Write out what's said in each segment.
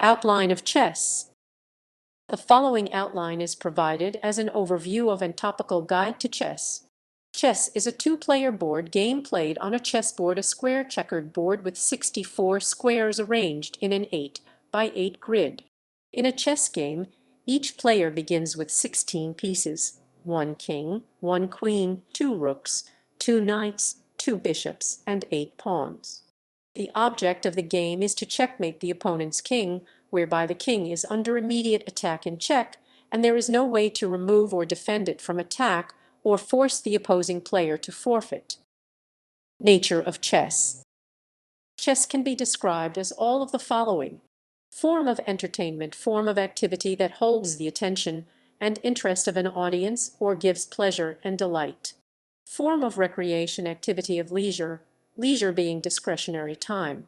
Outline of chess. The following outline is provided as an overview of and topical guide to chess. Chess is a two-player board game played on a chessboard, a square checkered board with 64 squares arranged in an 8 by 8 grid. In a chess game, each player begins with 16 pieces: 1 king, 1 queen, 2 rooks, 2 knights, 2 bishops, and 8 pawns. The object of the game is to checkmate the opponent's king, whereby the king is under immediate attack in check, and there is no way to remove or defend it from attack or force the opposing player to forfeit. Nature of chess. Chess can be described as all of the following: form of entertainment, form of activity that holds the attention and interest of an audience or gives pleasure and delight. Form of recreation, activity of leisure, leisure being discretionary time.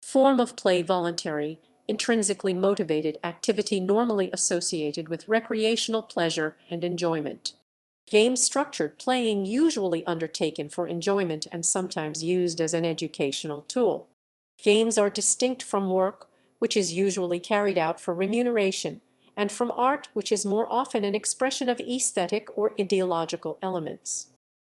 Form of play, voluntary, intrinsically motivated activity normally associated with recreational pleasure and enjoyment. Game structured, playing usually undertaken for enjoyment and sometimes used as an educational tool. Games are distinct from work, which is usually carried out for remuneration, and from art, which is more often an expression of aesthetic or ideological elements.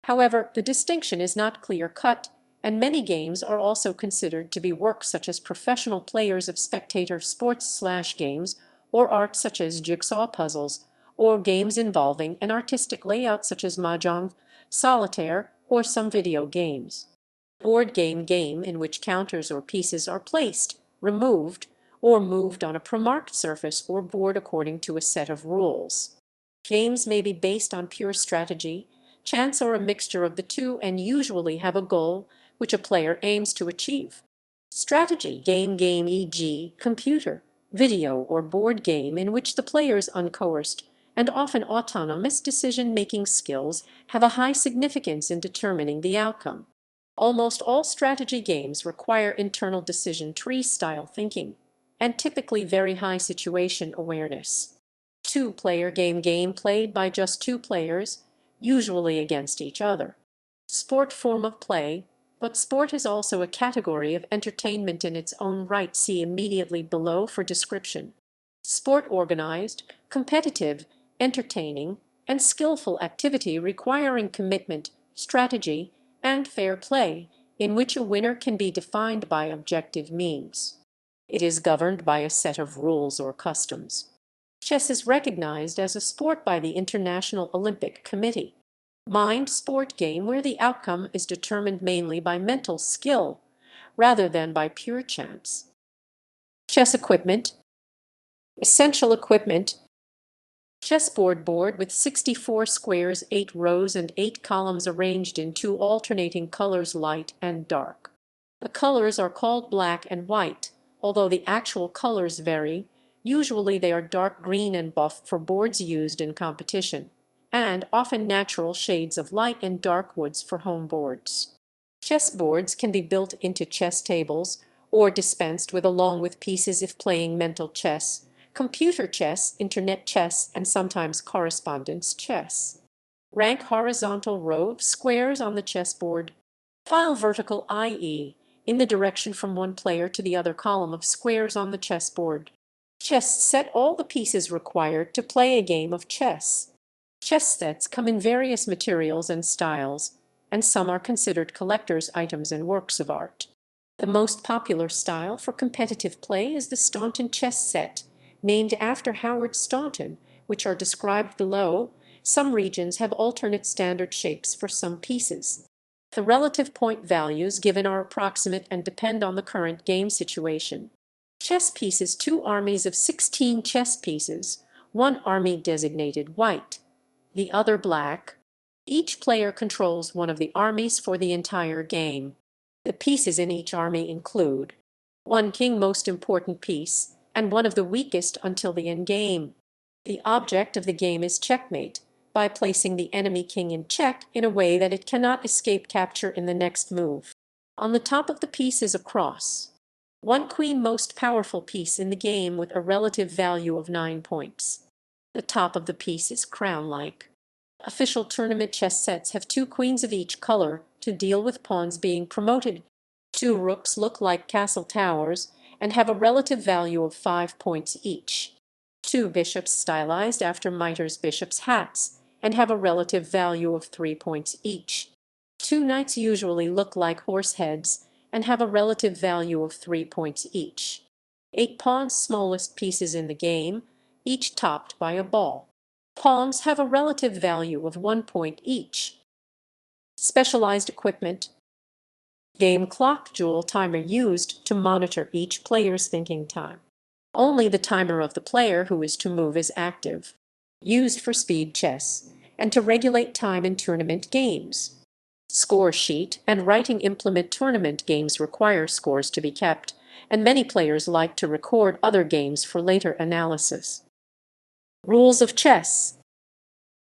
However, the distinction is not clear-cut, and many games are also considered to be work, such as professional players of spectator sports/games, or art such as jigsaw puzzles, or games involving an artistic layout such as mahjong, solitaire, or some video games. Board game in which counters or pieces are placed, removed, or moved on a premarked surface or board according to a set of rules. Games may be based on pure strategy, chance, or a mixture of the two, and usually have a goal which a player aims to achieve. Strategy game e.g. computer, video, or board game in which the player's uncoerced and often autonomous decision-making skills have a high significance in determining the outcome. Almost all strategy games require internal decision tree-style thinking, and typically very high situation awareness. Two-player game played by just two players, usually against each other. Sport, form of play, but sport is also a category of entertainment in its own right. See immediately below for description. Sport, organized, competitive, entertaining, and skillful activity requiring commitment, strategy, and fair play, in which a winner can be defined by objective means. It is governed by a set of rules or customs. Chess is recognized as a sport by the International Olympic Committee. Mind sport game where the outcome is determined mainly by mental skill rather than by pure chance. Chess equipment. Essential equipment: chessboard board with 64 squares, 8 rows, and 8 columns arranged in two alternating colors, light and dark. The colors are called black and white, although the actual colors vary. Usually they are dark green and buff for boards used in competition, and often natural shades of light and dark woods for home boards. Chessboards can be built into chess tables or dispensed with along with pieces if playing mental chess, computer chess, internet chess, and sometimes correspondence chess. Rank horizontal row of squares on the chessboard. File vertical, i.e., in the direction from one player to the other column of squares on the chessboard. Chess set, all the pieces required to play a game of chess. Chess sets come in various materials and styles, and some are considered collector's items and works of art. The most popular style for competitive play is the Staunton chess set, named after Howard Staunton, which are described below. Some regions have alternate standard shapes for some pieces. The relative point values given are approximate and depend on the current game situation. Chess pieces: two armies of 16 chess pieces, one army designated white, the other black. Each player controls one of the armies for the entire game. The pieces in each army include one king, most important piece, and one of the weakest until the endgame. The object of the game is checkmate, by placing the enemy king in check in a way that it cannot escape capture in the next move. On the top of the piece is a cross. One queen, most powerful piece in the game with a relative value of 9 points. The top of the piece is crown-like. Official tournament chess sets have 2 queens of each color to deal with pawns being promoted. 2 rooks look like castle towers, and have a relative value of 5 points each. 2 bishops stylized after mitre's bishops' hats and have a relative value of 3 points each. 2 knights usually look like horse heads and have a relative value of 3 points each. 8 pawns, smallest pieces in the game, each topped by a ball. Pawns have a relative value of 1 point each. Specialized equipment. Game clock, dual timer used to monitor each player's thinking time. Only the timer of the player who is to move is active. Used for speed chess and to regulate time in tournament games. Score sheet and writing implement. Tournament games require scores to be kept, and many players like to record other games for later analysis. Rules of chess.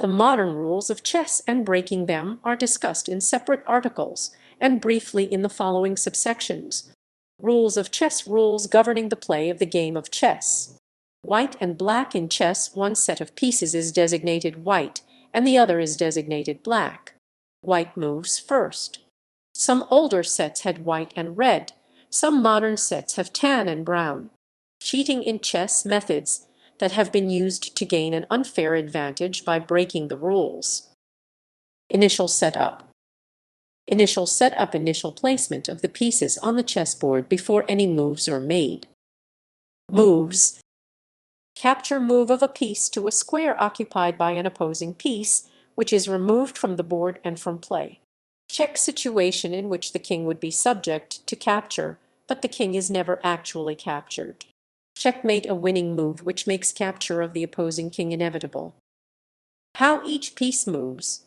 The modern rules of chess and breaking them are discussed in separate articles and briefly in the following subsections. Rules of chess. Rules governing the play of the game of chess. White and black in chess. One set of pieces is designated white and the other is designated black. White moves first. Some older sets had white and red. Some modern sets have tan and brown. Cheating in chess. Methods that have been used to gain an unfair advantage by breaking the rules. Initial setup. Initial setup. Initial placement of the pieces on the chessboard before any moves are made. Moves. Capture. Move of a piece to a square occupied by an opposing piece, which is removed from the board and from play. Check. Situation in which the king would be subject to capture, but the king is never actually captured. Checkmate. A winning move which makes capture of the opposing king inevitable. How each piece moves.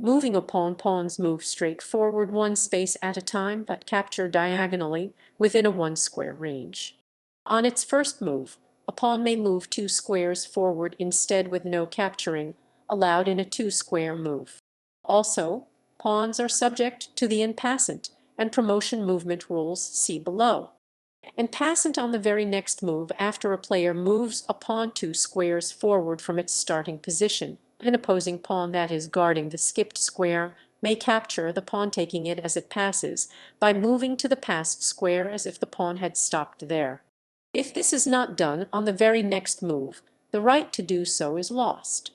Moving a pawn. Pawns move straight forward one space at a time but capture diagonally within a 1 square range. On its first move, a pawn may move 2 squares forward instead with no capturing allowed in a 2 square move. Also, pawns are subject to the en passant and promotion movement rules, see below. En passant on the very next move after a player moves a pawn 2 squares forward from its starting position. An opposing pawn that is guarding the skipped square may capture the pawn taking it as it passes by moving to the passed square as if the pawn had stopped there. If this is not done on the very next move, the right to do so is lost.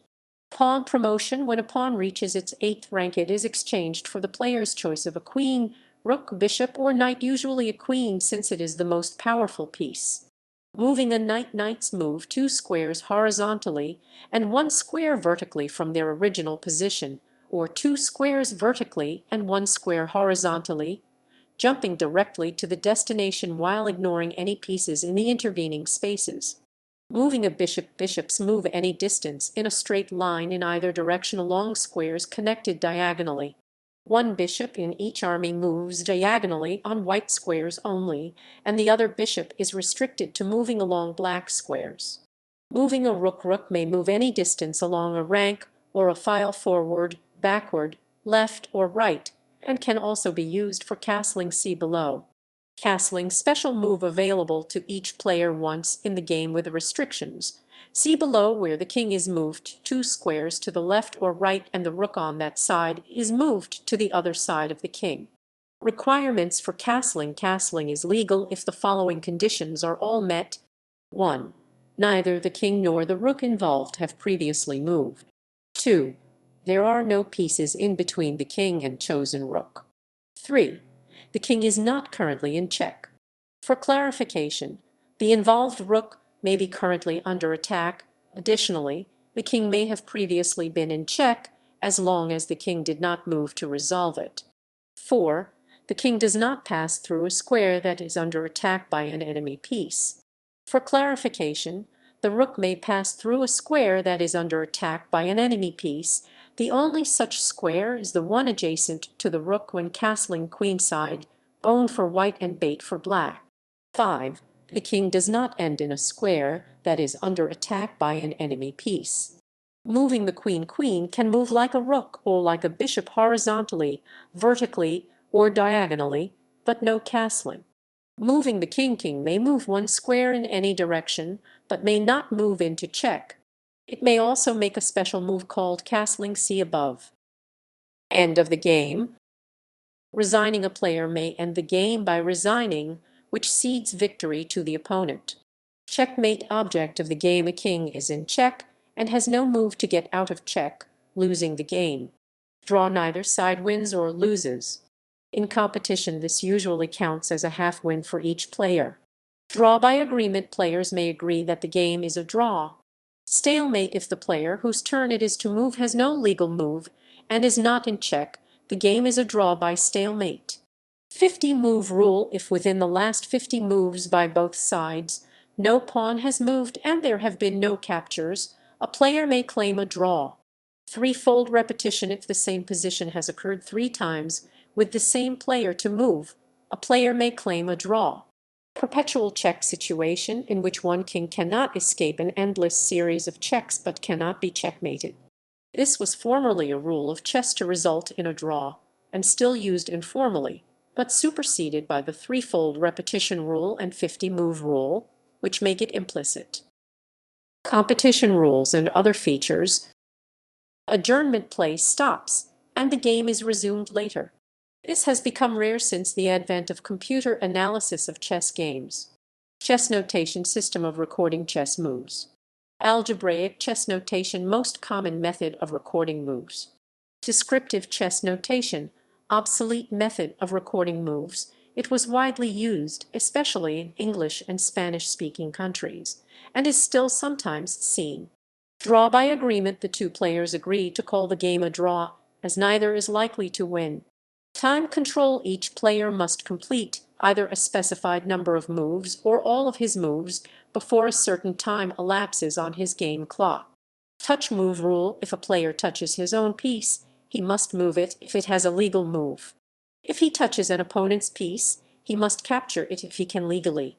Pawn promotion. When a pawn reaches its 8th rank, it is exchanged for the player's choice of a queen, rook, bishop, or knight, usually a queen since it is the most powerful piece. Moving a knight. Knights move 2 squares horizontally and 1 square vertically from their original position, or 2 squares vertically and 1 square horizontally, jumping directly to the destination while ignoring any pieces in the intervening spaces. Moving a bishop. Bishops move any distance in a straight line in either direction along squares connected diagonally. 1 bishop in each army moves diagonally on white squares only, and the other bishop is restricted to moving along black squares. Moving a rook. Rook may move any distance along a rank or a file forward, backward, left, or right, and can also be used for castling, see below. Castling. Special move available to each player once in the game with restrictions. See below, where the king is moved 2 squares to the left or right and the rook on that side is moved to the other side of the king. Requirements for castling. Castling is legal if the following conditions are all met. 1. Neither the king nor the rook involved have previously moved. 2. There are no pieces in between the king and chosen rook. 3. The king is not currently in check. For clarification, the involved rook may be currently under attack. Additionally, the king may have previously been in check as long as the king did not move to resolve it. 4. The king does not pass through a square that is under attack by an enemy piece. For clarification, the rook may pass through a square that is under attack by an enemy piece. The only such square is the one adjacent to the rook when castling queenside, bone for white and bait for black. 5. The king does not end in a square that is under attack by an enemy piece. Moving the queen. Queen can move like a rook or like a bishop horizontally, vertically, or diagonally, but no castling. Moving the king. King may move 1 square in any direction, but may not move into check. It may also make a special move called castling, see above. End of the game. Resigning. A player may end the game by resigning, which cedes victory to the opponent. Checkmate object of the game: a king is in check and has no move to get out of check, losing the game. Draw: neither side wins or loses. In competition, this usually counts as a half win for each player. Draw: by agreement, players may agree that the game is a draw. Stalemate: if the player whose turn it is to move has no legal move and is not in check, the game is a draw by stalemate. 50-move rule: if within the last 50 moves by both sides no pawn has moved and there have been no captures, a player may claim a draw. Threefold repetition: if the same position has occurred 3 times with the same player to move, a player may claim a draw. Perpetual check situation, in which one king cannot escape an endless series of checks but cannot be checkmated. This was formerly a rule of chess to result in a draw, and still used informally, but superseded by the threefold repetition rule and 50-move rule, which make it implicit. Competition rules and other features. Adjournment: play stops, and the game is resumed later. This has become rare since the advent of computer analysis of chess games. Chess notation: system of recording chess moves. Algebraic chess notation: most common method of recording moves. Descriptive chess notation: obsolete method of recording moves. It was widely used, especially in English and Spanish-speaking countries, and is still sometimes seen. Draw: by agreement, the 2 players agree to call the game a draw, as neither is likely to win. Time control: each player must complete either a specified number of moves or all of his moves before a certain time elapses on his game clock. Touch move rule: if a player touches his own piece, he must move it if it has a legal move. If he touches an opponent's piece, he must capture it if he can legally.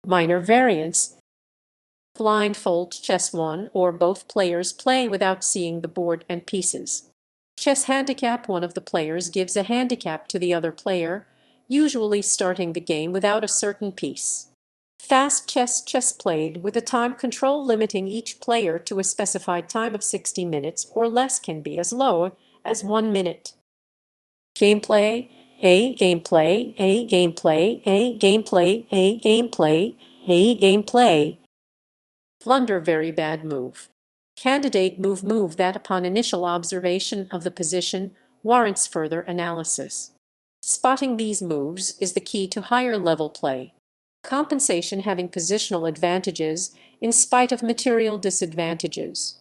Minor variants. Blindfold chess: one or both players play without seeing the board and pieces. Chess handicap: one of the players gives a handicap to the other player, usually starting the game without a certain piece. Fast chess: chess played with a time control limiting each player to a specified time of 60 minutes or less, can be as low as 1 minute. Gameplay: A gameplay, A gameplay, A gameplay, A gameplay, A gameplay. Blunder: very bad move. Candidate move that upon initial observation of the position warrants further analysis. Spotting these moves is the key to higher level play. Compensation: having positional advantages in spite of material disadvantages.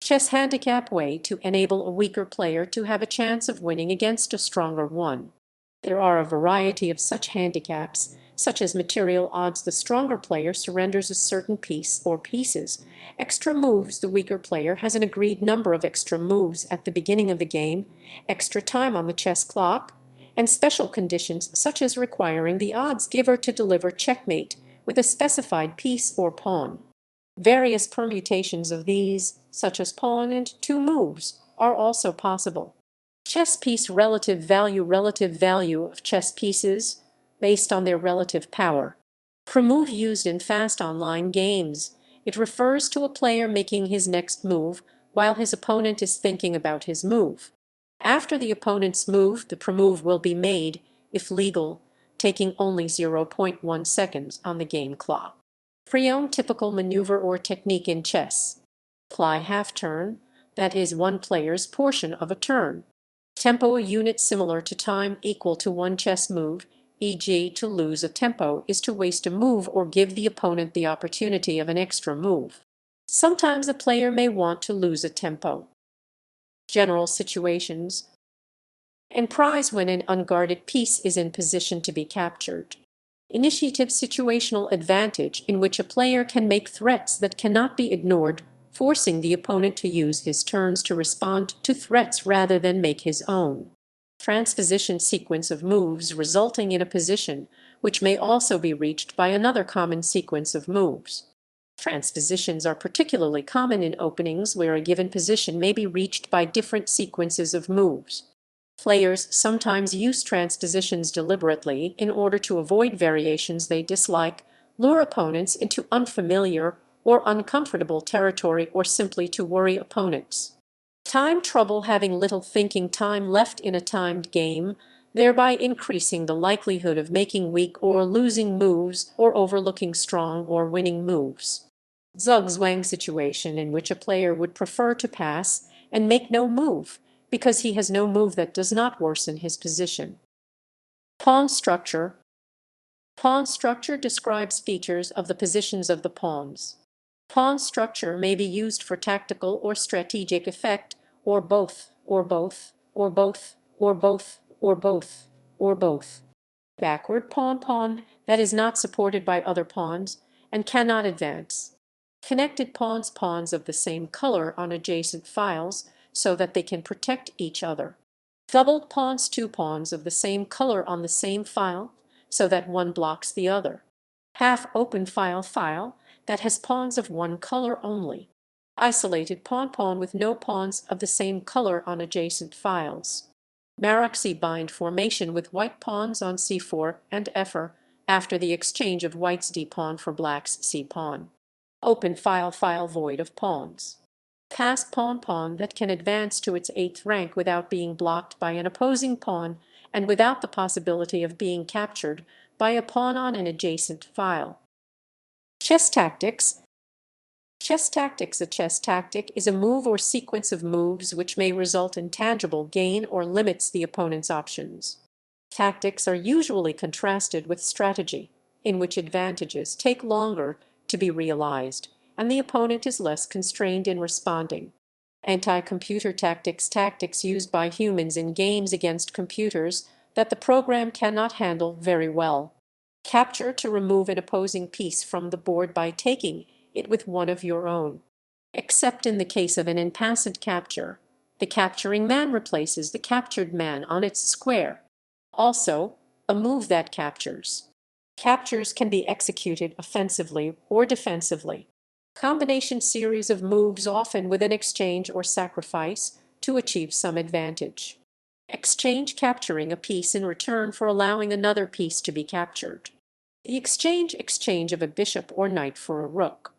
Chess handicap: way to enable a weaker player to have a chance of winning against a stronger one. There are a variety of such handicaps, such as material odds: the stronger player surrenders a certain piece or pieces. Extra moves: the weaker player has an agreed number of extra moves at the beginning of the game, extra time on the chess clock, and special conditions such as requiring the odds giver to deliver checkmate with a specified piece or pawn. Various permutations of these, such as pawn and 2 moves, are also possible. Chess piece relative value of chess pieces based on their relative power. Move used in fast online games. It refers to a player making his next move while his opponent is thinking about his move. After the opponent's move, the move will be made, if legal, taking only 0.1 seconds on the game clock. Pre-owned typical maneuver or technique in chess. Apply half turn, that is, one player's portion of a turn. Tempo: a unit similar to time, equal to 1 chess move, e.g. to lose a tempo is to waste a move or give the opponent the opportunity of an extra move. Sometimes a player may want to lose a tempo. General situations. And prize: when an unguarded piece is in position to be captured. Initiative: situational advantage in which a player can make threats that cannot be ignored, forcing the opponent to use his turns to respond to threats rather than make his own. Transposition: sequence of moves resulting in a position, which may also be reached by another common sequence of moves. Transpositions are particularly common in openings where a given position may be reached by different sequences of moves. Players sometimes use transpositions deliberately in order to avoid variations they dislike, lure opponents into unfamiliar or uncomfortable territory, or simply to worry opponents. Time trouble: having little thinking time left in a timed game, thereby increasing the likelihood of making weak or losing moves or overlooking strong or winning moves. Zugzwang situation, in which a player would prefer to pass and make no move because he has no move that does not worsen his position. Pawn structure. Pawn structure describes features of the positions of the pawns. Pawn structure may be used for tactical or strategic effect, or both, or both, or both, or both, or both, or both. Backward pawn that is not supported by other pawns and cannot advance. Connected pawns of the same color on adjacent files so that they can protect each other. Doubled pawns, two pawns of the same color on the same file so that one blocks the other. Half open file that has pawns of one color only. Isolated pawn with no pawns of the same color on adjacent files. Maroczy bind formation with white pawns on c4 and f4 after the exchange of white's d-pawn for black's c-pawn. Open file void of pawns. Pass pawn that can advance to its 8th rank without being blocked by an opposing pawn and without the possibility of being captured by a pawn on an adjacent file. Chess tactics. Chess tactics. A chess tactic is a move or sequence of moves which may result in tangible gain or limits the opponent's options. Tactics are usually contrasted with strategy, in which advantages take longer to be realized, and the opponent is less constrained in responding. Anti-computer tactics. Tactics used by humans in games against computers that the program cannot handle very well. Capture, to remove an opposing piece from the board by taking it with one of your own. Except in the case of an impassant capture, the capturing man replaces the captured man on its square. Also, a move that captures. Captures can be executed offensively or defensively. Combination series of moves, often with an exchange or sacrifice, to achieve some advantage. Exchange, capturing a piece in return for allowing another piece to be captured. The exchange of a bishop or knight for a rook.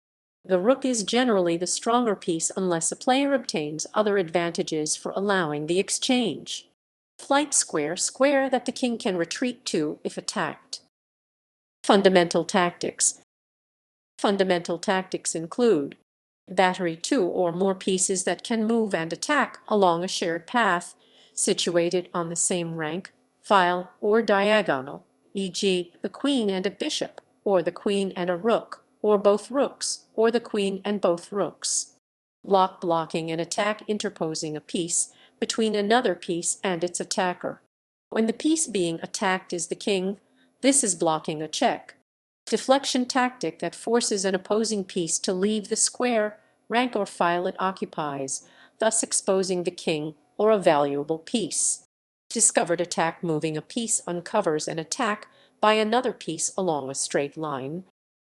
The rook is generally the stronger piece unless a player obtains other advantages for allowing the exchange. Flight square that the king can retreat to if attacked. Fundamental tactics. Fundamental tactics include battery, two or more pieces that can move and attack along a shared path situated on the same rank, file, or diagonal, e.g., the queen and a bishop, or the queen and a rook, or both rooks, or the queen and both rooks. Blocking an attack, interposing a piece between another piece and its attacker. When the piece being attacked is the king, this is blocking a check. Deflection tactic that forces an opposing piece to leave the square, rank, or file it occupies, thus exposing the king or a valuable piece. Discovered attack, moving a piece uncovers an attack by another piece along a straight line.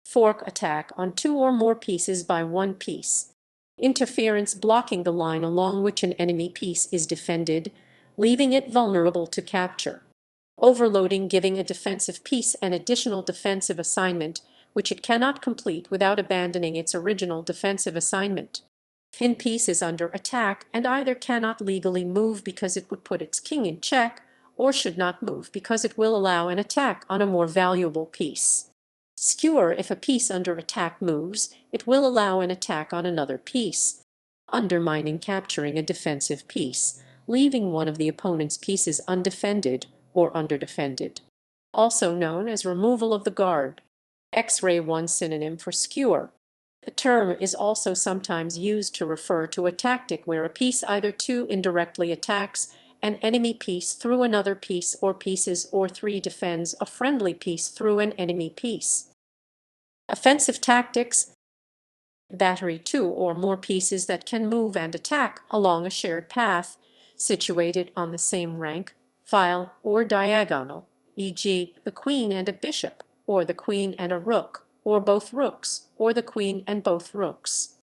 Fork attack on two or more pieces by one piece. Interference, blocking the line along which an enemy piece is defended, leaving it vulnerable to capture. Overloading, giving a defensive piece an additional defensive assignment which it cannot complete without abandoning its original defensive assignment. Fin piece is under attack and either cannot legally move because it would put its king in check, or should not move because it will allow an attack on a more valuable piece. Skewer, if a piece under attack moves, it will allow an attack on another piece. Undermining, capturing a defensive piece, leaving one of the opponent's pieces undefended or underdefended. Also known as removal of the guard. X-ray, one synonym for skewer. The term is also sometimes used to refer to a tactic where a piece either two indirectly attacks an enemy piece through another piece or pieces, or three defends a friendly piece through an enemy piece. Offensive tactics. Battery, two or more pieces that can move and attack along a shared path situated on the same rank, file, or diagonal, e.g., the queen and a bishop, or the queen and a rook, or both rooks, or the queen and both rooks.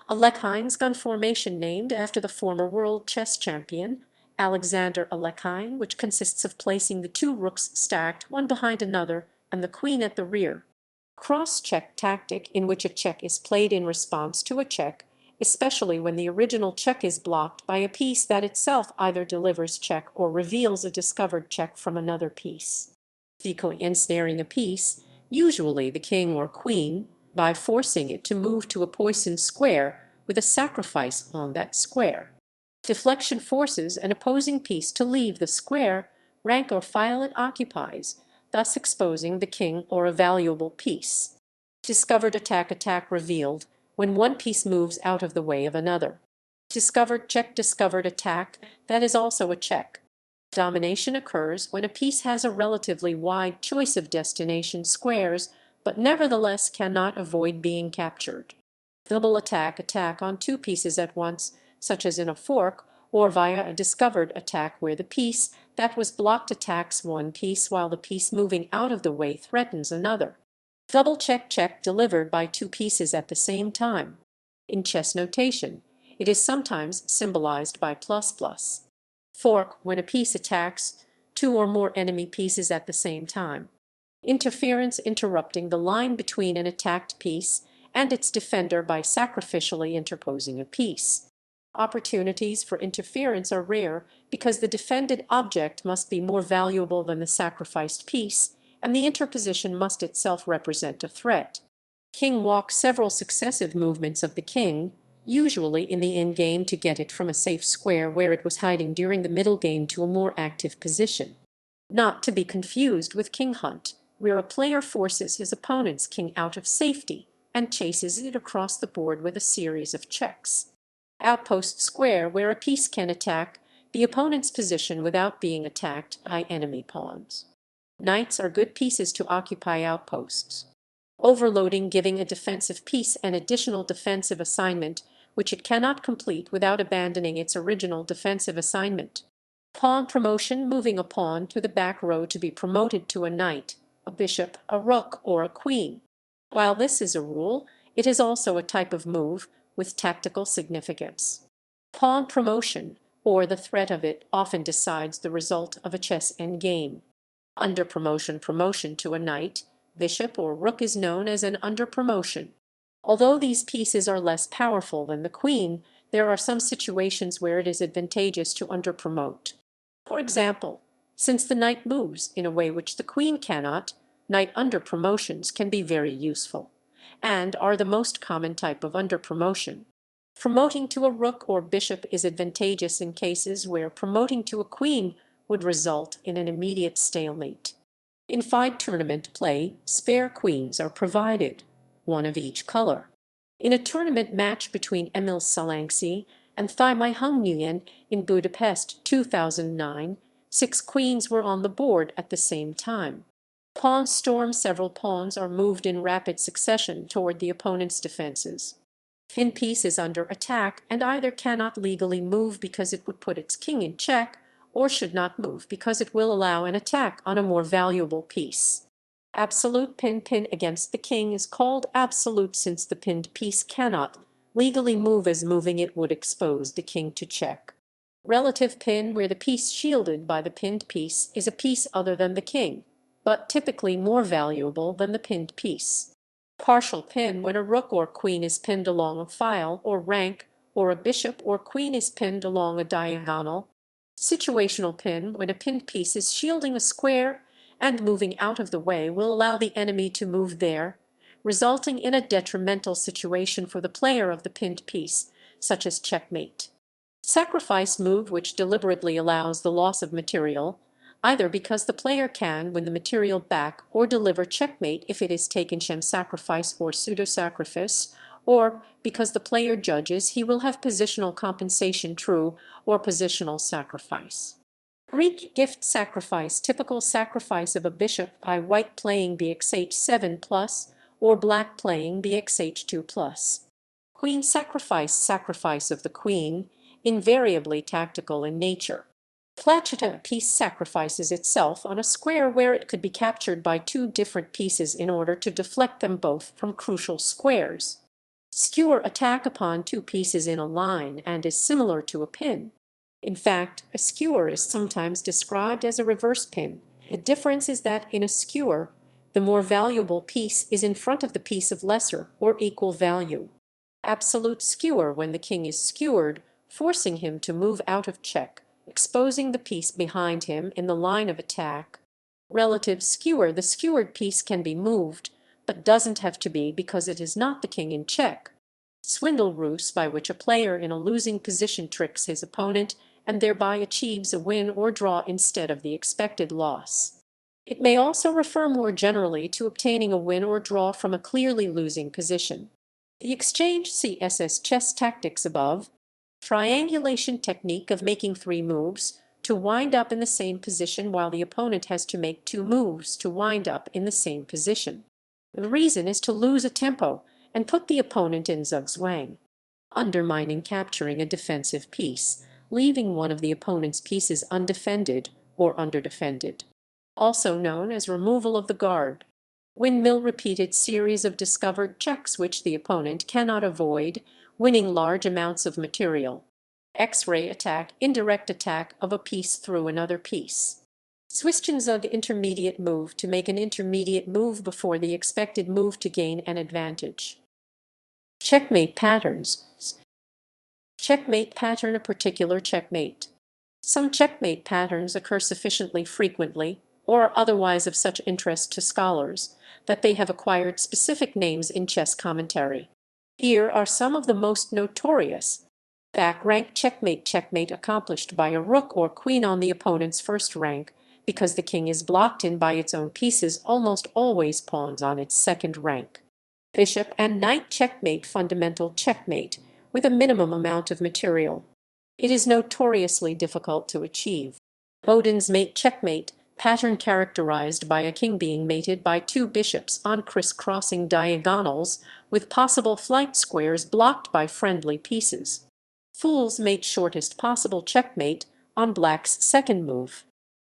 A Alekhines gun formation named after the former world chess champion Alexander Alekhine, which consists of placing the two rooks stacked one behind another and the queen at the rear. Cross-check tactic, in which a check is played in response to a check especially when the original check is blocked by a piece that itself either delivers check or reveals a discovered check from another piece. Decoy ensnaring a piece, usually the king or queen, by forcing it to move to a poisoned square with a sacrifice on that square. Deflection forces an opposing piece to leave the square, rank, or file it occupies, thus exposing the king or a valuable piece. Discovered attack revealed when one piece moves out of the way of another. Discovered attack, that is also a check. Domination occurs when a piece has a relatively wide choice of destination squares, but nevertheless cannot avoid being captured. Double attack on two pieces at once, such as in a fork, or via a discovered attack where the piece that was blocked attacks one piece while the piece moving out of the way threatens another. Double check delivered by two pieces at the same time. In chess notation, it is sometimes symbolized by ++. Fork, when a piece attacks two or more enemy pieces at the same time. Interference, interrupting the line between an attacked piece and its defender by sacrificially interposing a piece. Opportunities for interference are rare because the defended object must be more valuable than the sacrificed piece, and the interposition must itself represent a threat. King walk, several successive movements of the king, usually in the endgame to get it from a safe square where it was hiding during the middle game to a more active position. Not to be confused with king hunt, where a player forces his opponent's king out of safety and chases it across the board with a series of checks. Outpost square, where a piece can attack the opponent's position without being attacked by enemy pawns. Knights are good pieces to occupy outposts. Overloading, giving a defensive piece an additional defensive assignment which it cannot complete without abandoning its original defensive assignment. Pawn promotion, moving a pawn to the back row to be promoted to a knight, a bishop, a rook, or a queen. While this is a rule, it is also a type of move with tactical significance. Pawn promotion, or the threat of it, often decides the result of a chess endgame. Under promotion to a knight, bishop, or rook is known as an under promotion. Although these pieces are less powerful than the queen, there are some situations where it is advantageous to under promote. For example, since the knight moves in a way which the queen cannot, knight under promotions can be very useful, and are the most common type of under promotion. Promoting to a rook or bishop is advantageous in cases where promoting to a queen would result in an immediate stalemate. In fide tournament play, spare queens are provided, one of each color. In a tournament match between Emil Salanxi and Thimai Hung Nguyen in Budapest 2009, 6 queens were on the board at the same time. Pawn storm, several pawns are moved in rapid succession toward the opponent's defenses. Fin piece is under attack and either cannot legally move because it would put its king in check, or should not move because it will allow an attack on a more valuable piece. Absolute pin against the king is called absolute since the pinned piece cannot legally move, as moving it would expose the king to check. Relative pin, where the piece shielded by the pinned piece is a piece other than the king, but typically more valuable than the pinned piece. Partial pin, when a rook or queen is pinned along a file or rank, or a bishop or queen is pinned along a diagonal. Situational pin, when a pinned piece is shielding a square and moving out of the way will allow the enemy to move there, resulting in a detrimental situation for the player of the pinned piece, such as checkmate. Sacrifice move, which deliberately allows the loss of material, either because the player can win the material back or deliver checkmate if it is taken shem sacrifice or pseudo-sacrifice, or because the player judges he will have positional compensation true or positional sacrifice. Greek gift sacrifice, typical sacrifice of a bishop by white playing bxh7+, or black playing bxh2+. Queen sacrifice of the queen, invariably tactical in nature. Placita piece sacrifices itself on a square where it could be captured by two different pieces in order to deflect them both from crucial squares. Skewer attack upon two pieces in a line and is similar to a pin. In fact, a skewer is sometimes described as a reverse pin. The difference is that in a skewer, the more valuable piece is in front of the piece of lesser or equal value. Absolute skewer when the king is skewered, forcing him to move out of check, exposing the piece behind him in the line of attack. Relative skewer, the skewered piece can be moved, but doesn't have to be because it is not the king in check. Swindle ruse, by which a player in a losing position tricks his opponent and thereby achieves a win or draw instead of the expected loss. It may also refer more generally to obtaining a win or draw from a clearly losing position. The exchange CSS chess tactics above. Triangulation technique of making 3 moves to wind up in the same position while the opponent has to make 2 moves to wind up in the same position. The reason is to lose a tempo and put the opponent in zugzwang, undermining capturing a defensive piece, leaving one of the opponent's pieces undefended or underdefended. Also known as removal of the guard. Windmill repeated series of discovered checks which the opponent cannot avoid, winning large amounts of material. X-ray attack, indirect attack of a piece through another piece. Zwischenzug intermediate move to make an intermediate move before the expected move to gain an advantage. Checkmate patterns. Checkmate pattern, a particular checkmate. Some checkmate patterns occur sufficiently frequently, or are otherwise of such interest to scholars, that they have acquired specific names in chess commentary. Here are some of the most notorious. Back rank checkmate, checkmate accomplished by a rook or queen on the opponent's first rank, because the king is blocked in by its own pieces, almost always pawns on its second rank. Bishop and knight checkmate, fundamental checkmate, with a minimum amount of material. It is notoriously difficult to achieve. Boden's mate checkmate, pattern characterized by a king being mated by 2 bishops on crisscrossing diagonals, with possible flight squares blocked by friendly pieces. Fool's mate, shortest possible checkmate on black's second move.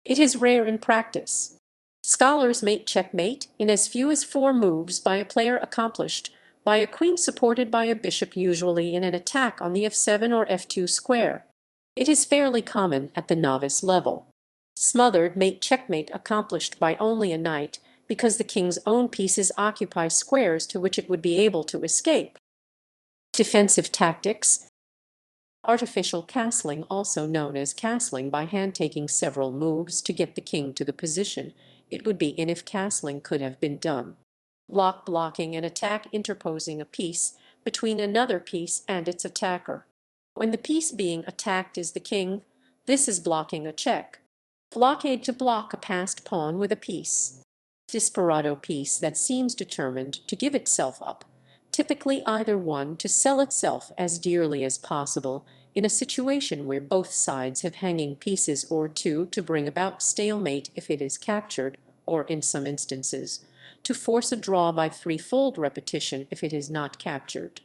It is rare in practice. Scholars mate checkmate in as few as 4 moves by a player accomplished by a queen supported by a bishop, usually in an attack on the f7 or f2 square. It is fairly common at the novice level. Smothered mate checkmate accomplished by only a knight, because the king's own pieces occupy squares to which it would be able to escape. Defensive tactics. Artificial castling, also known as castling by hand, taking several moves to get the king to the position it would be in if castling could have been done. Blocking an attack, interposing a piece between another piece and its attacker. When the piece being attacked is the king, this is blocking a check. Blockade, to block a passed pawn with a piece. Desperado piece that seems determined to give itself up, typically either one to sell itself as dearly as possible in a situation where both sides have hanging pieces, or 2 to bring about stalemate if it is captured, or in some instances, to force a draw by 3-fold repetition if it is not captured.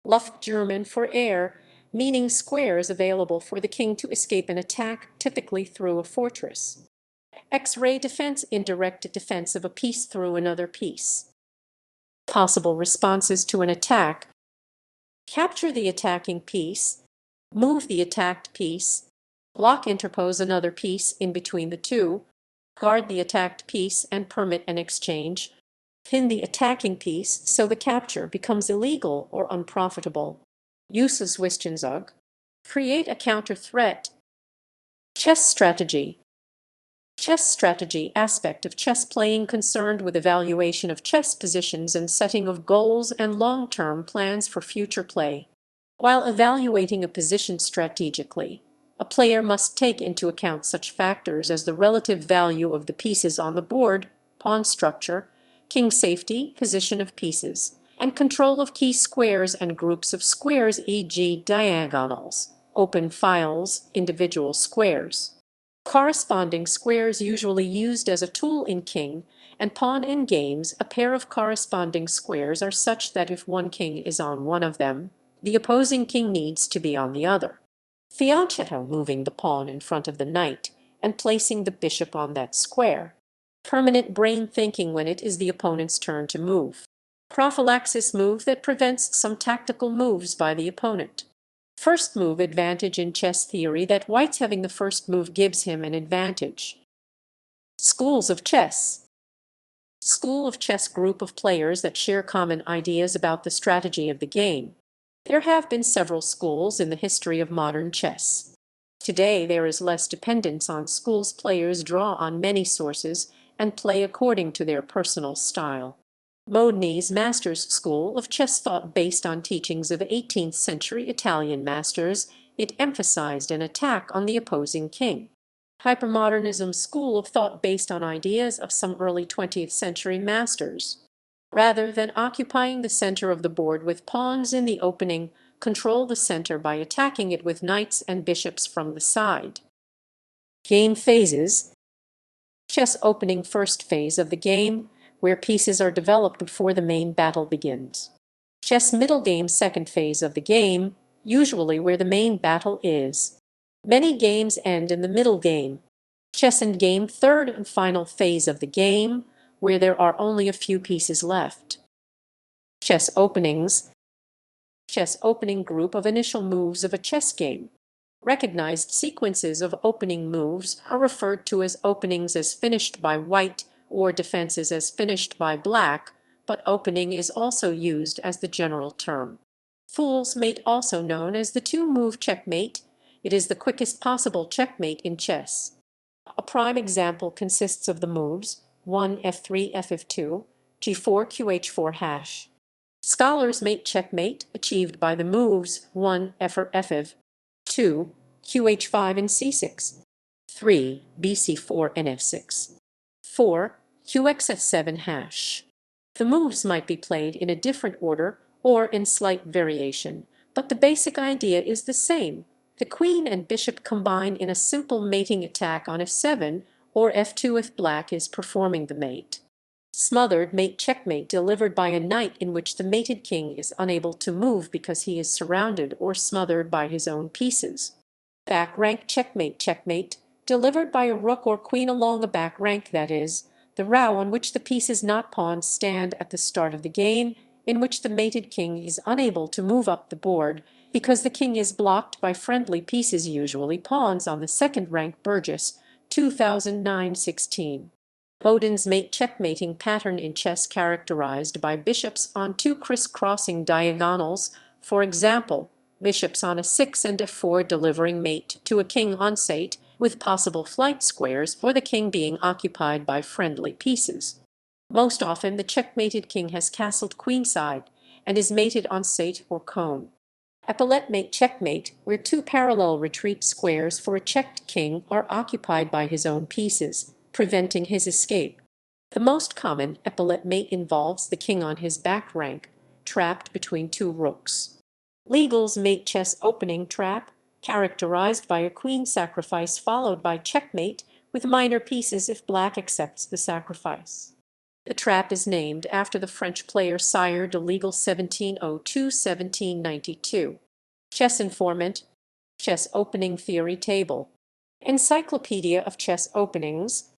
Luft, German for air, meaning squares available for the king to escape an attack, typically through a fortress. X-ray defense, indirect defense of a piece through another piece. Possible responses to an attack. Capture the attacking piece, move the attacked piece, block, interpose another piece in between the 2, guard the attacked piece and permit an exchange, pin the attacking piece so the capture becomes illegal or unprofitable. Use of Zwischenzug. Create a counter threat. Chess strategy. Chess strategy, aspect of chess playing concerned with evaluation of chess positions and setting of goals and long-term plans for future play. While evaluating a position strategically, a player must take into account such factors as the relative value of the pieces on the board, pawn structure, king safety, position of pieces, and control of key squares and groups of squares, e.g. diagonals, open files, individual squares. Corresponding squares, usually used as a tool in king and pawn endgames. A pair of corresponding squares are such that if one king is on one of them, the opposing king needs to be on the other. Fianchetto, moving the pawn in front of the knight and placing the bishop on that square. Permanent brain thinking when it is the opponent's turn to move. Prophylaxis, move that prevents some tactical moves by the opponent. First move advantage, in chess theory that white's having the first move gives him an advantage. Schools of chess. School of chess, group of players that share common ideas about the strategy of the game. There have been several schools in the history of modern chess. Today there is less dependence on schools. Players draw on many sources and play according to their personal style. Modeni's Masters School of Chess thought based on teachings of 18th century Italian masters. It emphasized an attack on the opposing king. Hypermodernism school of thought based on ideas of some early 20th century masters. Rather than occupying the center of the board with pawns in the opening, control the center by attacking it with knights and bishops from the side. Game phases. Chess opening, first phase of the game, where pieces are developed before the main battle begins. Chess middle game, second phase of the game, usually where the main battle is. Many games end in the middle game. Chess endgame, third and final phase of the game, where there are only a few pieces left. Chess openings. Chess opening, group of initial moves of a chess game. Recognized sequences of opening moves are referred to as openings as finished by white or defenses as finished by black, but opening is also used as the general term. Fool's mate, also known as the two-move checkmate. It is the quickest possible checkmate in chess. A prime example consists of the moves 1 f3 f2, g4 qh4 hash. Scholars mate checkmate achieved by the moves 1 f4 2 qh5 and c6, 3 bc4 and f6, 4 qxf7 hash. The moves might be played in a different order or in slight variation, but the basic idea is the same. The queen and bishop combine in a simple mating attack on f7 or f2 if black is performing the mate. Smothered mate checkmate delivered by a knight in which the mated king is unable to move because he is surrounded or smothered by his own pieces. Back rank checkmate checkmate delivered by a rook or queen along the back rank, that is, the row on which the pieces not pawns stand at the start of the game, in which the mated king is unable to move up the board because the king is blocked by friendly pieces, usually pawns on the second rank. Burgess, 2009-16. Bowden's mate checkmating pattern in chess characterized by bishops on two crisscrossing diagonals, for example, bishops on a6 and f4 delivering mate to a king on sate, with possible flight squares or the king being occupied by friendly pieces. Most often the checkmated king has castled queenside and is mated on sate or cone. Epaulette mate checkmate, where two parallel retreat squares for a checked king are occupied by his own pieces, preventing his escape. The most common epaulette mate involves the king on his back rank, trapped between two rooks. Legal's mate chess opening trap, characterized by a queen sacrifice followed by checkmate with minor pieces if black accepts the sacrifice. The trap is named after the French player Sire de Legal 1702-1792. Chess informant. Chess opening theory table. Encyclopedia of Chess Openings.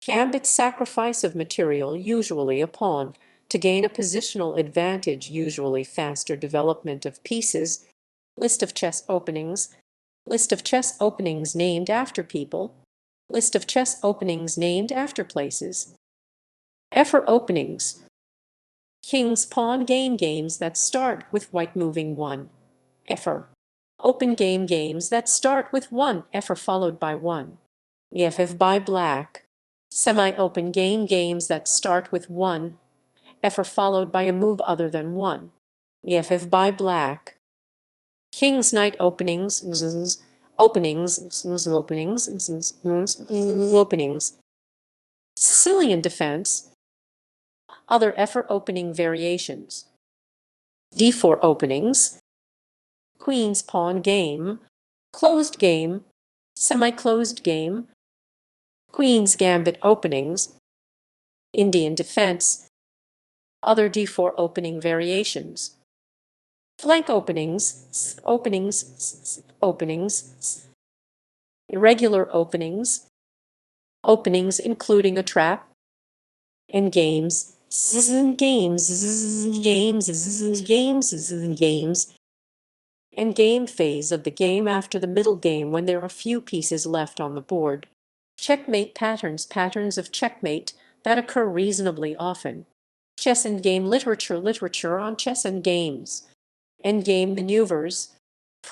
Gambit, sacrifice of material, usually a pawn, to gain a positional advantage, usually faster development of pieces. List of chess openings. List of chess openings named after people. List of chess openings named after places. Effort openings. King's pawn game, games that start with white moving 1. Effort. Open game, games that start with 1 effort followed by 1. Ff by black. Semi-open game, games that start with 1 effort followed by a move other than 1. Ff by black. King's knight openings. Openings. Sicilian defense. Other effort opening variations. D4 openings. Queen's pawn game. Closed game. Semi-closed game. Queen's gambit openings. Indian defense. Other D4 opening variations. Flank openings. Irregular openings. Openings including a trap. And games. Games. And game phase of the game after the middle game when there are few pieces left on the board. Checkmate patterns. Patterns of checkmate that occur reasonably often. Chess and game literature. Literature on chess and games. Endgame maneuvers.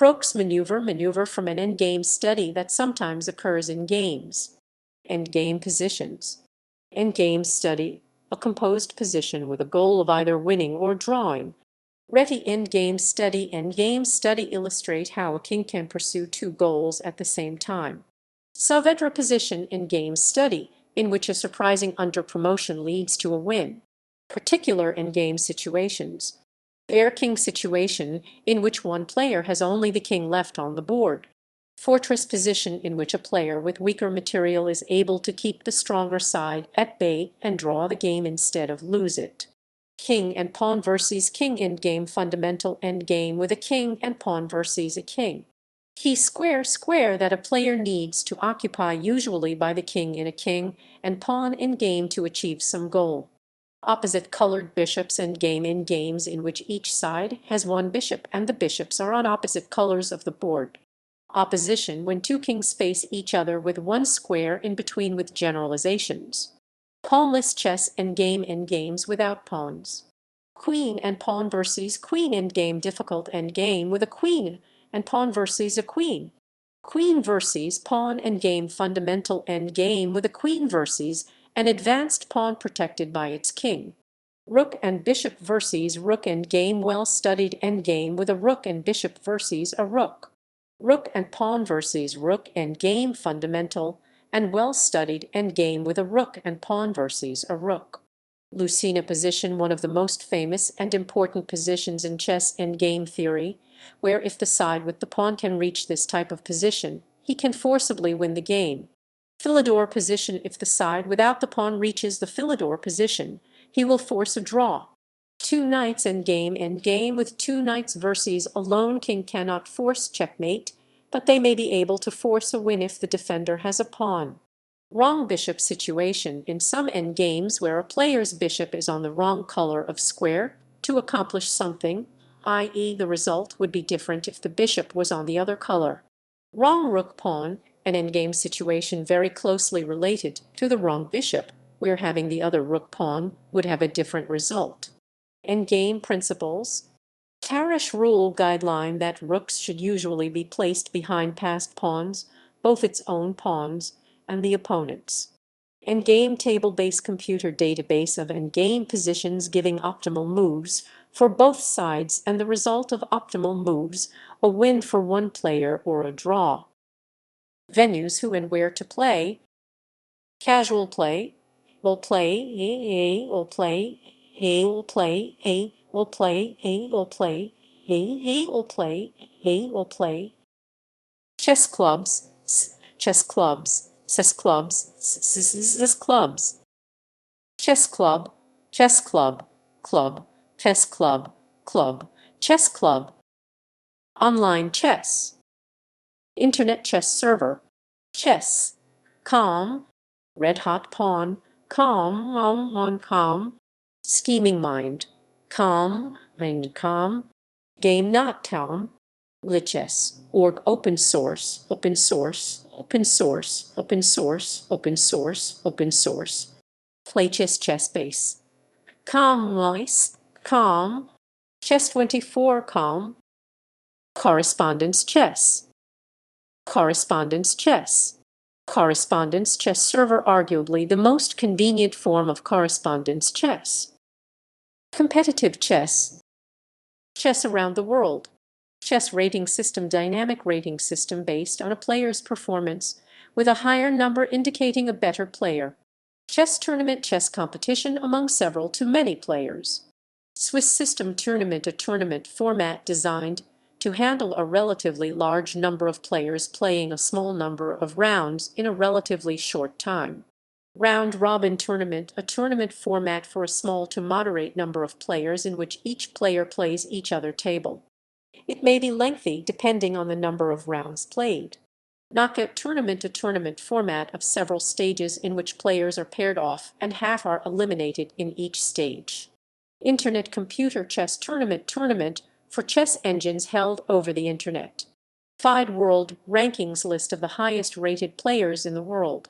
Rooks maneuver from an endgame study that sometimes occurs in games. Endgame positions. Endgame study, a composed position with a goal of either winning or drawing. Ready endgame study illustrate how a king can pursue two goals at the same time. Saavedra position endgame study, in which a surprising under-promotion leads to a win. Particular endgame situations. Bear king situation, in which one player has only the king left on the board. Fortress position, in which a player with weaker material is able to keep the stronger side at bay and draw the game instead of lose it. King and pawn versus king endgame fundamental endgame with a king and pawn versus a king. Key square that a player needs to occupy, usually by the king in a king and pawn endgame to achieve some goal. Opposite colored bishops endgame in games in which each side has one bishop and the bishops are on opposite colors of the board. Opposition when two kings face each other with one square in between with generalizations. Pawnless chess endgame in games without pawns. Queen and pawn versus queen endgame difficult endgame with a queen and pawn versus a queen. Queen versus pawn endgame fundamental endgame with a queen versus an advanced pawn protected by its king. Rook and bishop versus rook endgame well-studied endgame with a rook and bishop versus a rook. Rook and pawn versus rook endgame fundamental and well-studied endgame with a rook and pawn versus a rook. Lucena position, one of the most famous and important positions in chess endgame theory, where if the side with the pawn can reach this type of position, he can forcibly win the game. Philidor position, if the side without the pawn reaches the Philidor position, he will force a draw. Two knights endgame with two knights versus a lone king cannot force checkmate, but they may be able to force a win if the defender has a pawn. Wrong bishop situation, in some endgames where a player's bishop is on the wrong color of square to accomplish something, i.e. the result would be different if the bishop was on the other color. Wrong rook pawn, an endgame situation very closely related to the wrong bishop, where having the other rook pawn would have a different result. Endgame principles. Tarish rule guideline that rooks should usually be placed behind passed pawns, both its own pawns and the opponent's. Endgame table-based computer database of endgame positions giving optimal moves for both sides and the result of optimal moves, a win for one player or a draw. Venues, who and where to play. Casual play. Will play, will play, will play, will play, will play, will play, will play. Chess clubs, chess clubs, chess clubs, chess clubs. Chess club, chess club, club, chess club, club, chess club. Online chess. Internet chess server. Chess. Com. Red hot pawn. Com. Scheming mind. Mind com. Game not town. Lichess. Org open source. Open source. Open source. Open source. Open source. Open source. Play chess base. Lice. Chess24 Correspondence chess. Correspondence chess. Correspondence chess server, arguably the most convenient form of correspondence chess. Competitive chess. Chess around the world. Chess rating system, dynamic rating system based on a player's performance, with a higher number indicating a better player. Chess tournament, chess competition among several to many players. Swiss system tournament, a tournament format designed to handle a relatively large number of players playing a small number of rounds in a relatively short time. Round-robin tournament, a tournament format for a small to moderate number of players in which each player plays each other table. It may be lengthy depending on the number of rounds played. Knockout tournament, a tournament format of several stages in which players are paired off and half are eliminated in each stage. Internet computer chess tournament for chess engines held over the Internet. FIDE World Rankings list of the highest rated players in the world.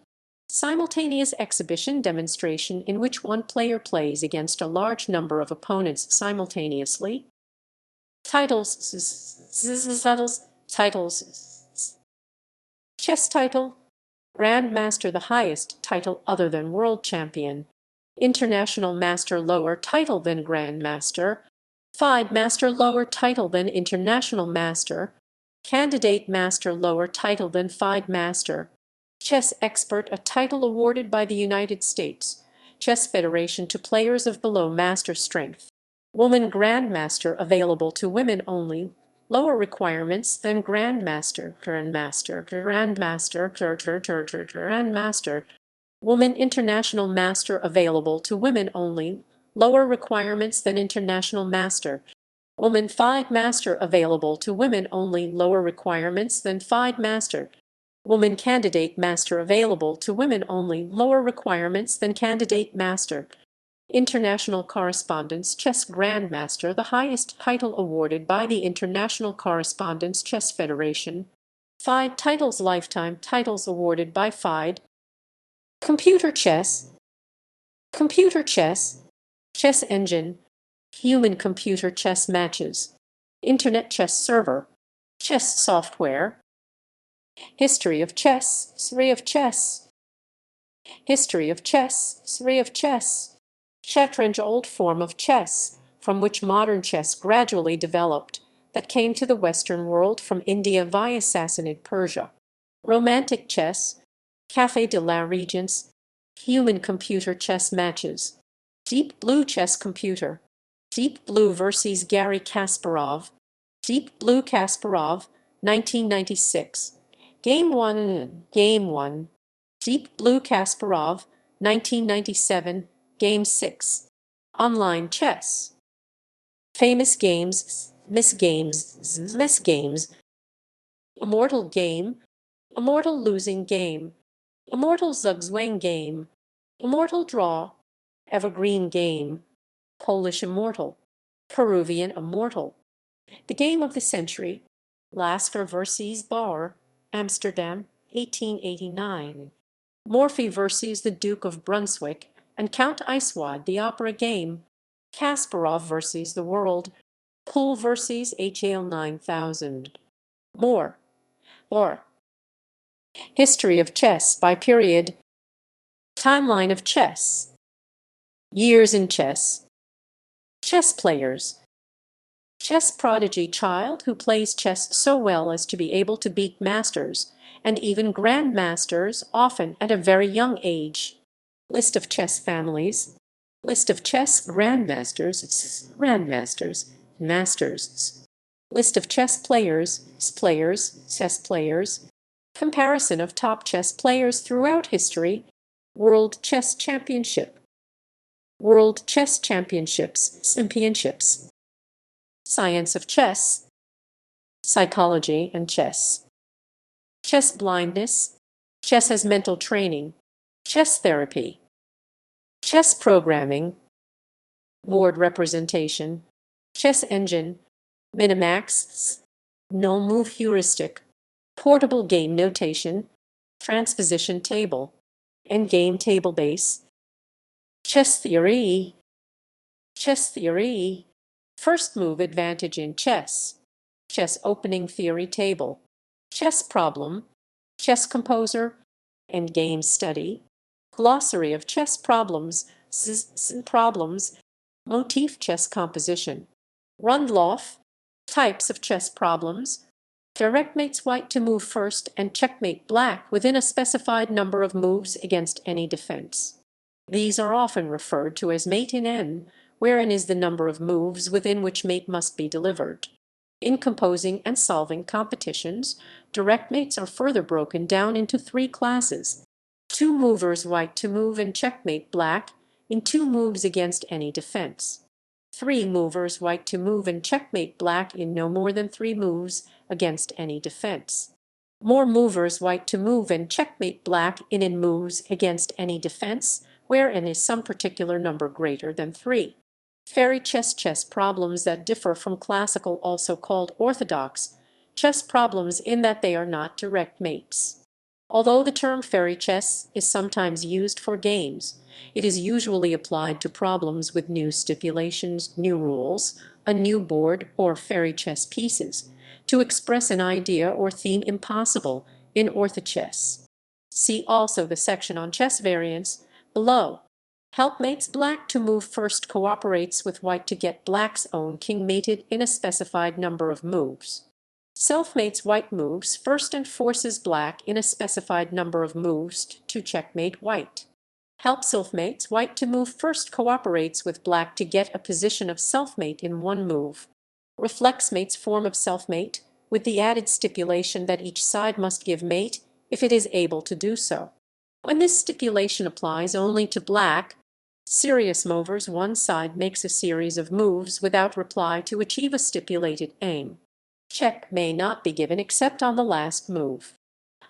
Simultaneous exhibition demonstration in which one player plays against a large number of opponents simultaneously. Titles. Chess title. Grandmaster, the highest title other than World Champion. International Master, lower title than Grandmaster. FIDE Master, lower title than International Master. Candidate Master, lower title than FIDE Master. Chess Expert, a title awarded by the United States Chess Federation to players of below master strength. Woman Grandmaster, available to women only. Lower requirements than Grandmaster. Woman International Master, available to women only. Lower requirements than International Master. Woman FIDE Master, available to women only. Lower requirements than FIDE Master. Woman Candidate Master, available to women only. Lower requirements than Candidate Master. International Correspondence Chess Grandmaster, the highest title awarded by the International Correspondence Chess Federation. FIDE titles, lifetime titles awarded by FIDE. Computer chess. Chess engine. Human-computer chess matches. Internet chess server. Chess software. History of chess. Shatranj, old form of chess, from which modern chess gradually developed, that came to the Western world from India via Sassanid Persia. Romantic chess. Café de la Régence. Human-computer chess matches. Deep Blue chess computer. Deep Blue versus Garry Kasparov. Deep Blue Kasparov, 1996. Game 1. Deep Blue Kasparov, 1997. Game 6. Online chess. Famous games. Miss games. Immortal game. Immortal losing game. Immortal Zugzwang game. Immortal draw. Evergreen game. Polish immortal. Peruvian immortal. The game of the century. Lasker versus Bauer. Amsterdam, 1889. Morphy versus the Duke of Brunswick and Count Iswad, the opera game. Kasparov versus the world. Pool versus HAL 9000. More. History of chess by period. Timeline of chess. Years in chess. Chess players. Chess prodigy, child who plays chess so well as to be able to beat masters, and even grandmasters, often at a very young age. List of chess families. List of chess grandmasters, masters. List of chess players, chess players. Comparison of top chess players throughout history. World Chess Championship. World Chess Championships. Science of chess. Psychology and chess. Chess blindness. Chess as mental training. Chess therapy. Chess programming. Board representation. Chess engine. Minimax. No move heuristic. Portable game notation. Transposition table. Endgame table base. Chess theory. First move advantage in chess. Chess opening theory table. Chess problem. Chess composer. Endgame study. Glossary of chess problems. Motif chess composition. Rundloff. Types of chess problems. Direct mates white to move first and checkmate black within a specified number of moves against any defense. These are often referred to as mate in n, where n is the number of moves within which mate must be delivered. In composing and solving competitions, direct mates are further broken down into three classes. Two movers white to move and checkmate black in two moves against any defense. Three movers white to move and checkmate black in no more than three moves against any defense. More movers white to move and checkmate black in moves against any defense, where n is some particular number greater than 3. Fairy chess problems that differ from classical, also called orthodox chess problems, in that they are not direct mates. Although the term fairy chess is sometimes used for games, it is usually applied to problems with new stipulations, new rules, a new board, or fairy chess pieces, to express an idea or theme impossible in orthochess. See also the section on chess variants below. Helpmates black to move first cooperates with white to get black's own king mated in a specified number of moves. Selfmates white moves first and forces black in a specified number of moves to checkmate white. Help selfmates white to move first cooperates with black to get a position of selfmate in one move. Reflexmate's form of selfmate, with the added stipulation that each side must give mate if it is able to do so. When this stipulation applies only to black, serious movers one side makes a series of moves without reply to achieve a stipulated aim. Check may not be given except on the last move.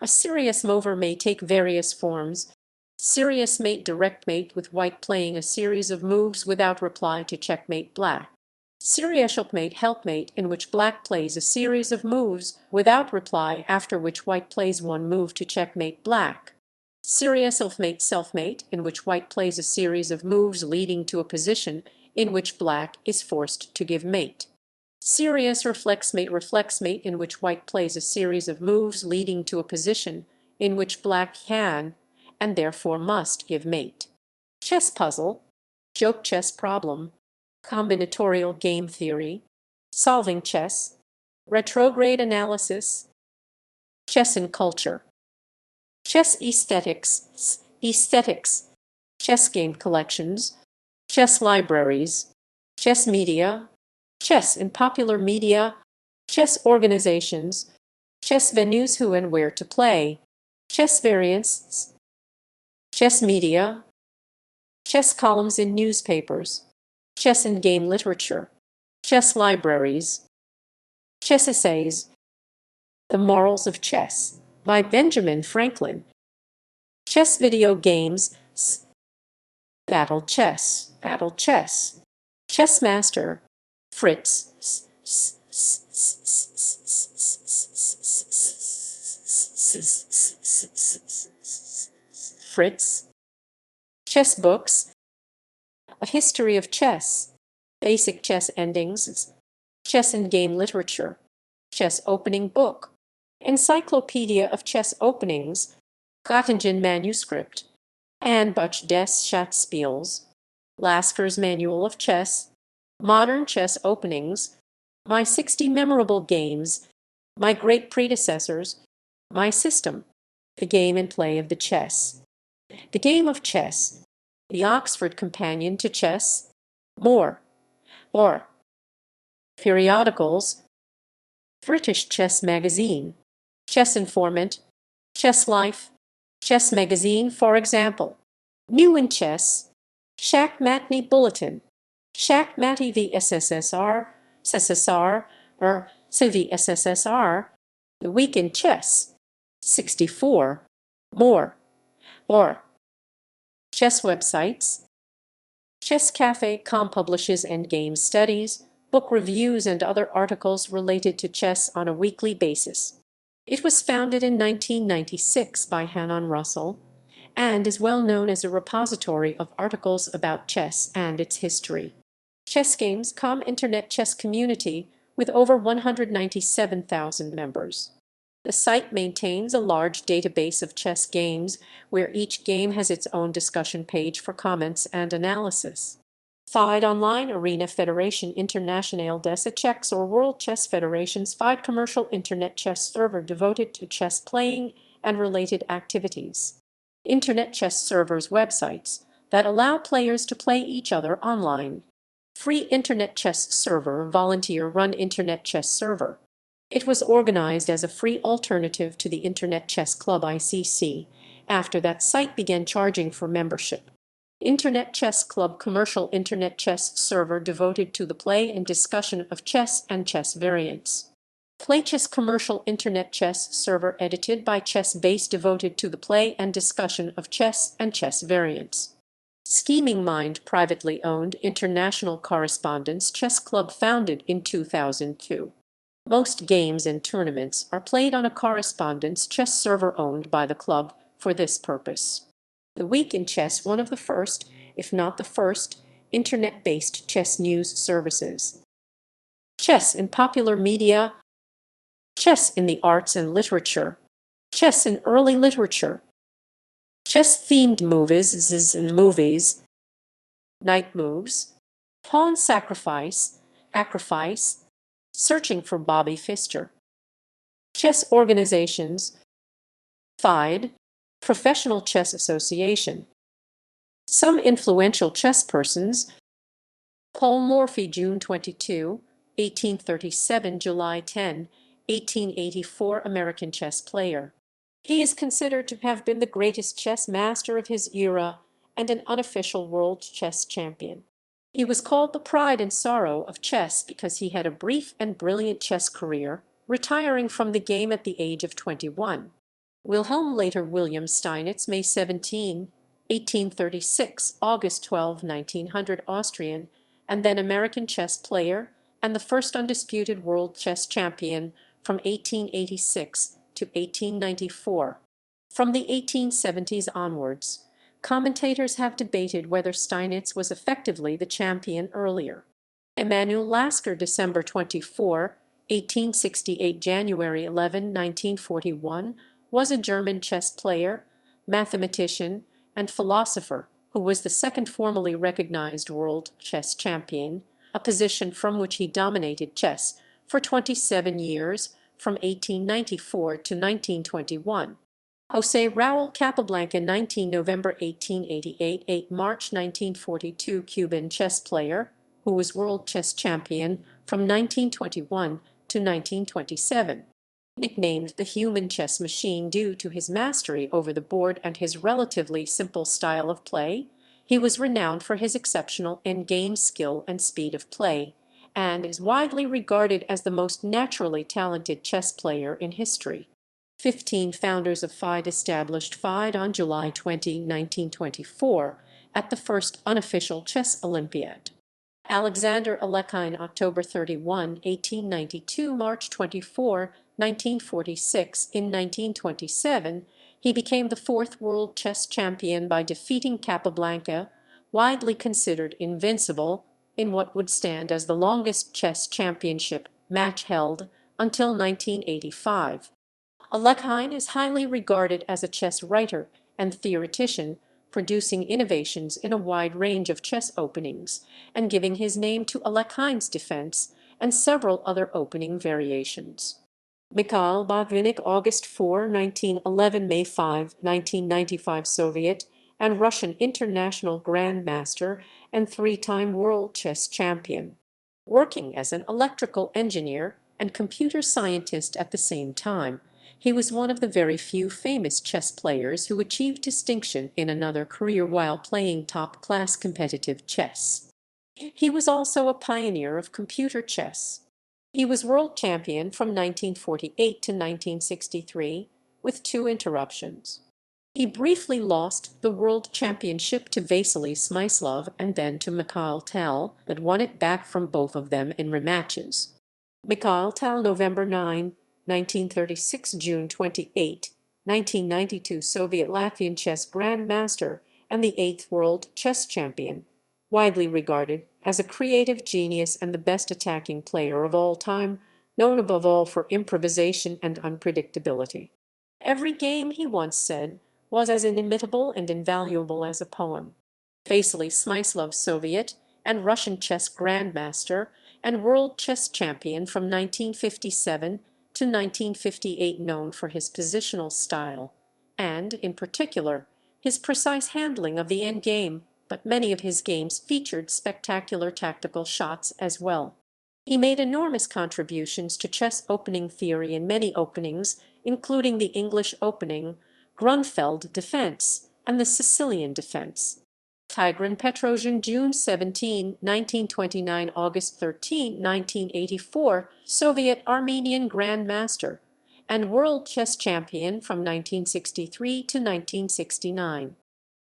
A serious mover may take various forms. Serious mate direct mate with white playing a series of moves without reply to checkmate black. Serious helpmate in which black plays a series of moves without reply after which white plays one move to checkmate black. Serious selfmate in which white plays a series of moves leading to a position in which black is forced to give mate. Serious reflexmate in which white plays a series of moves leading to a position in which black can and therefore must give mate. Chess puzzle, joke chess problem, combinatorial game theory, solving chess, retrograde analysis, chess and culture, chess aesthetics, chess game collections, chess libraries, chess media, chess in popular media, chess organizations, chess venues, who and where to play, chess variants, chess media, chess columns in newspapers, chess and game literature, chess libraries, chess essays, The Morals of Chess by Benjamin Franklin, chess video games, Battle Chess, Chess Master, Fritz, chess books, A History of Chess, Basic Chess Endings, Chess and Game Literature, Chess Opening Book, Encyclopedia of Chess Openings, Göttingen Manuscript, Handbuch des Schatzspiels, Lasker's Manual of Chess, Modern Chess Openings, My 60 Memorable Games, My Great Predecessors, My System, The Game and Play of the Chess, The Game of Chess, The Oxford Companion to Chess, More, or Periodicals, British Chess Magazine, Chess Informant, Chess Life, Chess Magazine, for example. New in Chess, Checkmate Bulletin, Checkmate vSSSR, SSSR, or CVSSSR, The Week in Chess, 64, More, or chess websites. ChessCafe.com publishes endgame studies, book reviews, and other articles related to chess on a weekly basis. It was founded in 1996 by Hanon Russell and is well known as a repository of articles about chess and its history. ChessGames.com Internet chess community with over 197,000 members. The site maintains a large database of chess games where each game has its own discussion page for comments and analysis. FIDE Online Arena Federation Internationale des Chess or World Chess Federation's FIDE commercial internet chess server devoted to chess playing and related activities. Internet chess servers websites that allow players to play each other online. Free Internet Chess Server volunteer-run Internet Chess Server. It was organized as a free alternative to the Internet Chess Club ICC after that site began charging for membership. Internet Chess Club commercial Internet chess server devoted to the play and discussion of chess and chess variants. PlayChess commercial Internet chess server edited by Chess devoted to the play and discussion of chess and chess variants. Scheming Mind privately owned international correspondence chess club founded in 2002. Most games and tournaments are played on a correspondence chess server owned by the club for this purpose. The Week in Chess, one of the first, if not the first, internet-based chess news services. chess in popular media, chess in the arts and literature, chess in early literature, chess-themed movies, knight moves, pawn sacrifice, sacrifice, searching for Bobby Fischer, chess organizations, FIDE, Professional Chess Association, some influential chess persons, Paul Morphy, June 22, 1837, July 10, 1884, American chess player. He is considered to have been the greatest chess master of his era and an unofficial world chess champion. He was called the pride and sorrow of chess because he had a brief and brilliant chess career, retiring from the game at the age of 21. Wilhelm later William Steinitz, May 17, 1836, August 12, 1900, Austrian, and then American chess player, and the first undisputed world chess champion from 1886 to 1894. From the 1870s onwards, commentators have debated whether Steinitz was effectively the champion earlier. Emanuel Lasker, December 24, 1868, January 11, 1941, was a German chess player, mathematician, and philosopher who was the second formally recognized world chess champion, a position from which he dominated chess for 27 years, from 1894 to 1921. José Raúl Capablanca, 19 November 1888, 8 March 1942, Cuban chess player, who was world chess champion from 1921 to 1927. Nicknamed the human chess machine due to his mastery over the board and his relatively simple style of play, he was renowned for his exceptional endgame skill and speed of play, and is widely regarded as the most naturally talented chess player in history. 15 founders of FIDE established FIDE on July 20, 1924, at the first unofficial chess Olympiad. Alexander Alekhine, October 31, 1892, March 24, 1946. In 1927, he became the fourth world chess champion by defeating Capablanca, widely considered invincible, in what would stand as the longest chess championship match held until 1985. Alekhine is highly regarded as a chess writer and theoretician, producing innovations in a wide range of chess openings, and giving his name to Alekhine's defense and several other opening variations. Mikhail Botvinnik, August 4, 1911, May 5, 1995, Soviet and Russian international grandmaster and three-time world chess champion. Working as an electrical engineer and computer scientist at the same time, he was one of the very few famous chess players who achieved distinction in another career while playing top-class competitive chess. He was also a pioneer of computer chess. He was world champion from 1948 to 1963, with 2 interruptions. He briefly lost the world championship to Vasily Smyslov and then to Mikhail Tal, but won it back from both of them in rematches. Mikhail Tal, November 9, 1936, June 28, 1992, Soviet-Latvian chess grandmaster and the 8th world chess champion, widely regarded as a creative genius and the best attacking player of all time, known above all for improvisation and unpredictability. Every game, he once said, was as inimitable and invaluable as a poem. Vasily Smyslov, Soviet and Russian chess grandmaster and world chess champion from 1957 to 1958, known for his positional style and, in particular, his precise handling of the endgame, but many of his games featured spectacular tactical shots as well. He made enormous contributions to chess opening theory in many openings, including the English opening, Grunfeld defense, and the Sicilian defense. Tigran Petrosian, June 17, 1929, August 13, 1984, Soviet-Armenian Grandmaster and World Chess Champion from 1963 to 1969.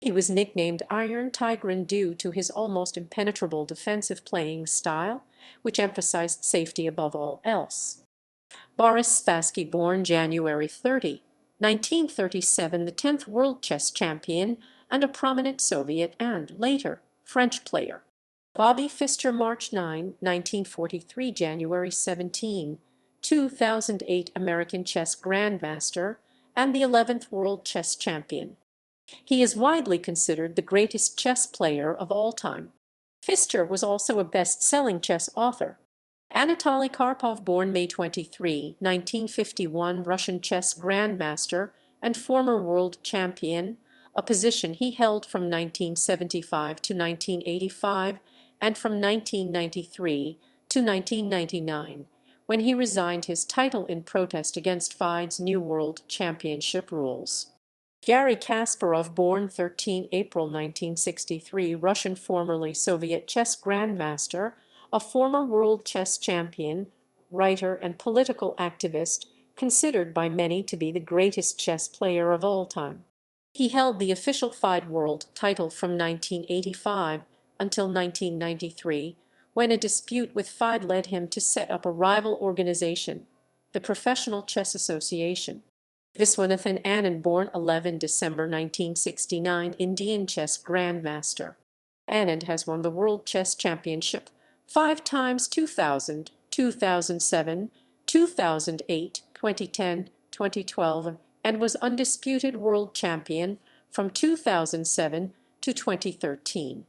He was nicknamed Iron Tigran due to his almost impenetrable defensive playing style, which emphasized safety above all else. Boris Spassky, born January 30, 1937, the 10th world chess champion and a prominent Soviet and, later, French player. Bobby Pfister, March 9, 1943, January 17, 2008, American chess grandmaster and the 11th world chess champion. He is widely considered the greatest chess player of all time. Pfister was also a best-selling chess author. Anatoly Karpov, born May 23, 1951, Russian chess grandmaster and former world champion, a position he held from 1975 to 1985 and from 1993 to 1999, when he resigned his title in protest against FIDE's new World Championship rules. Garry Kasparov, born 13 April 1963, Russian formerly Soviet chess grandmaster, a former world chess champion, writer and political activist, considered by many to be the greatest chess player of all time. He held the official FIDE world title from 1985 until 1993, when a dispute with FIDE led him to set up a rival organization, the Professional Chess Association. Viswanathan Anand, born 11 December 1969, Indian chess grandmaster. Anand has won the World Chess Championship 5 times: 2000, 2007, 2008, 2010, 2012, and was undisputed world champion from 2007 to 2013.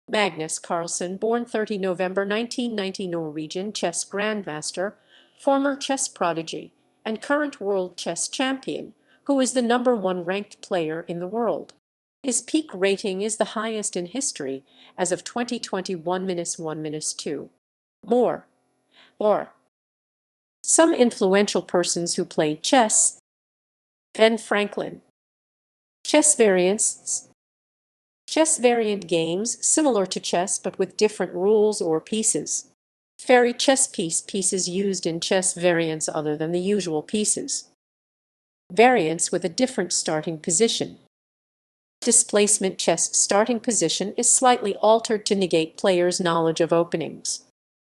Magnus Carlsen, born 30 November 1990, Norwegian chess grandmaster, former chess prodigy, and current world chess champion, who is the #1 ranked player in the world. His peak rating is the highest in history as of 2021-1-2. More. Some influential persons who played chess. Ben Franklin. Chess variants. Chess variant games similar to chess but with different rules or pieces. Fairy chess pieces used in chess variants other than the usual pieces. Variants with a different starting position. Displacement chess starting position is slightly altered to negate players' knowledge of openings.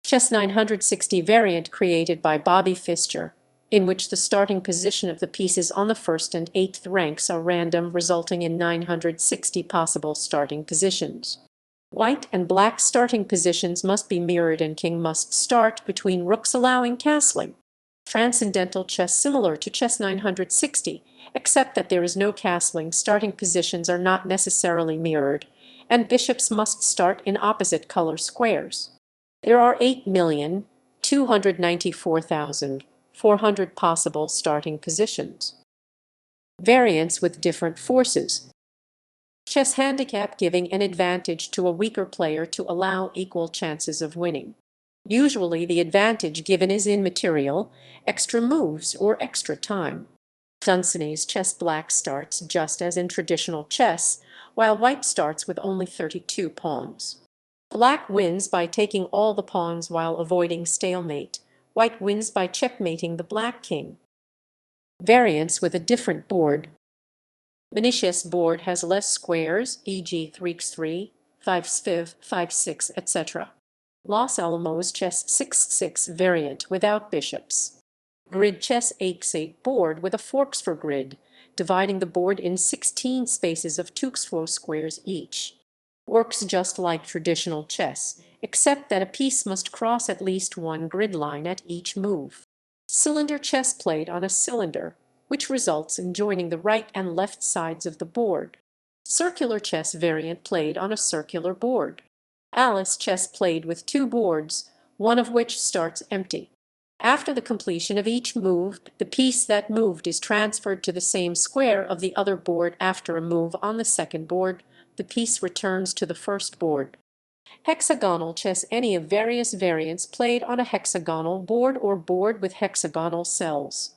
Chess 960 variant created by Bobby Pfister, in which the starting position of the pieces on the 1st and 8th ranks are random, resulting in 960 possible starting positions. White and black starting positions must be mirrored and king must start between rooks, allowing castling. Transcendental chess similar to chess 960, except that there is no castling. Starting positions are not necessarily mirrored, and bishops must start in opposite color squares. There are 8,294,400 possible starting positions. Variants with different forces. Chess handicap, giving an advantage to a weaker player to allow equal chances of winning. Usually the advantage given is immaterial, extra moves, or extra time. Dunsany's chess, black starts just as in traditional chess, while white starts with only 32 pawns. Black wins by taking all the pawns while avoiding stalemate. White wins by checkmating the black king. Variants with a different board. Minichess board has less squares, e.g. 3x3, 5x5, 5x6, etc. Los Alamos chess 6x6 variant without bishops. Grid chess 8x8 board with a forks for grid, dividing the board in 16 spaces of 2x4 squares each. Works just like traditional chess, except that a piece must cross at least one grid line at each move. Cylinder chess played on a cylinder, which results in joining the right and left sides of the board. Circular chess variant played on a circular board. Alice chess played with 2 boards, one of which starts empty. After the completion of each move, the piece that moved is transferred to the same square of the other board. After a move on the second board, the piece returns to the first board. Hexagonal chess, any of various variants played on a hexagonal board or board with hexagonal cells.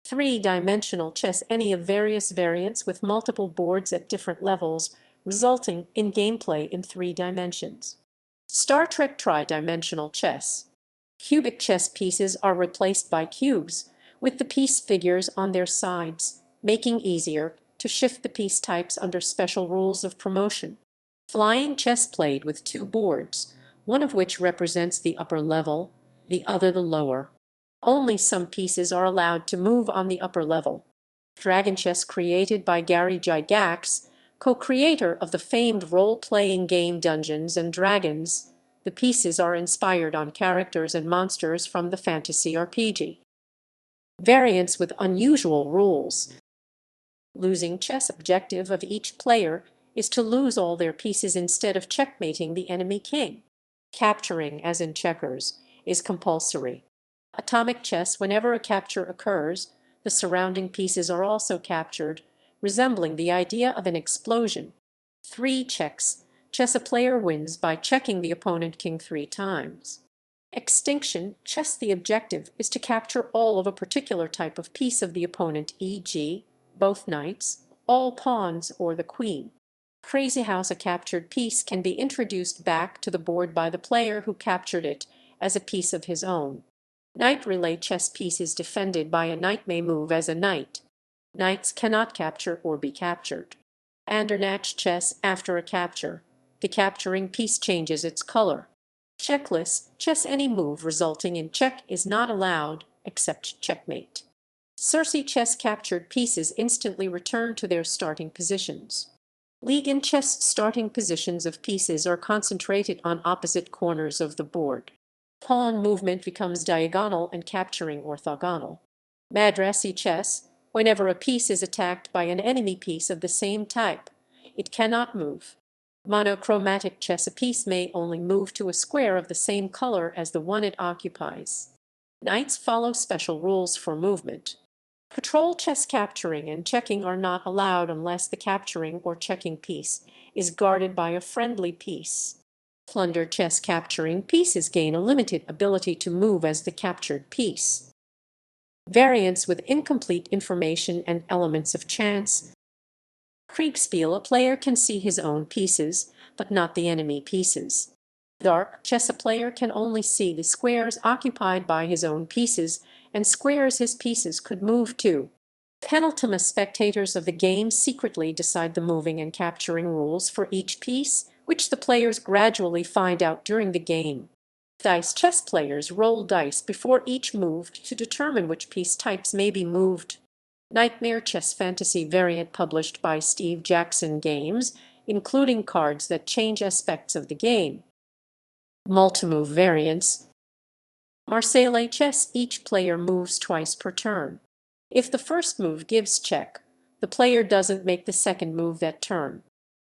3-dimensional chess, any of various variants with multiple boards at different levels, resulting in gameplay in 3 dimensions. Star Trek tri-dimensional chess. Cubic chess pieces are replaced by cubes, with the piece figures on their sides, making easier to shift the piece types under special rules of promotion. Flying chess played with 2 boards, one of which represents the upper level, the other the lower. Only some pieces are allowed to move on the upper level. Dragon chess created by Gary Gygax, co-creator of the famed role-playing game Dungeons & Dragons. The pieces are inspired on characters and monsters from the fantasy RPG. Variants with unusual rules. Losing chess objective of each player is to lose all their pieces instead of checkmating the enemy king. Capturing, as in checkers, is compulsory. Atomic chess, whenever a capture occurs, the surrounding pieces are also captured, resembling the idea of an explosion. 3 checks. Chess, a player wins by checking the opponent king 3 times. Extinction chess, the objective is to capture all of a particular type of piece of the opponent, e.g., both knights, all pawns, or the queen. Crazy House, a captured piece can be introduced back to the board by the player who captured it as a piece of his own. Knight relay chess, pieces defended by a knight may move as a knight. Knights cannot capture or be captured. Andernach chess, after a capture, the capturing piece changes its color. Checklist chess, any move resulting in check is not allowed except checkmate. Circe chess, captured pieces instantly return to their starting positions. League in chess, starting positions of pieces are concentrated on opposite corners of the board. Pawn movement becomes diagonal and capturing orthogonal. Madrasi chess, whenever a piece is attacked by an enemy piece of the same type, it cannot move. Monochromatic chess, a piece may only move to a square of the same color as the one it occupies. Knights follow special rules for movement. Patrol chess, capturing and checking are not allowed unless the capturing or checking piece is guarded by a friendly piece. Plunder chess, capturing pieces gain a limited ability to move as the captured piece. Variants with incomplete information and elements of chance. Kriegspiel, a player can see his own pieces, but not the enemy pieces. Dark chess, a player can only see the squares occupied by his own pieces and squares his pieces could move to. Penultima, spectators of the game secretly decide the moving and capturing rules for each piece, which the players gradually find out during the game. Dice chess, players roll dice before each move to determine which piece types may be moved. Nightmare chess, fantasy variant published by Steve Jackson Games, including cards that change aspects of the game. Multimove variants. Marseille chess, each player moves twice per turn. If the first move gives check, the player doesn't make the second move that turn.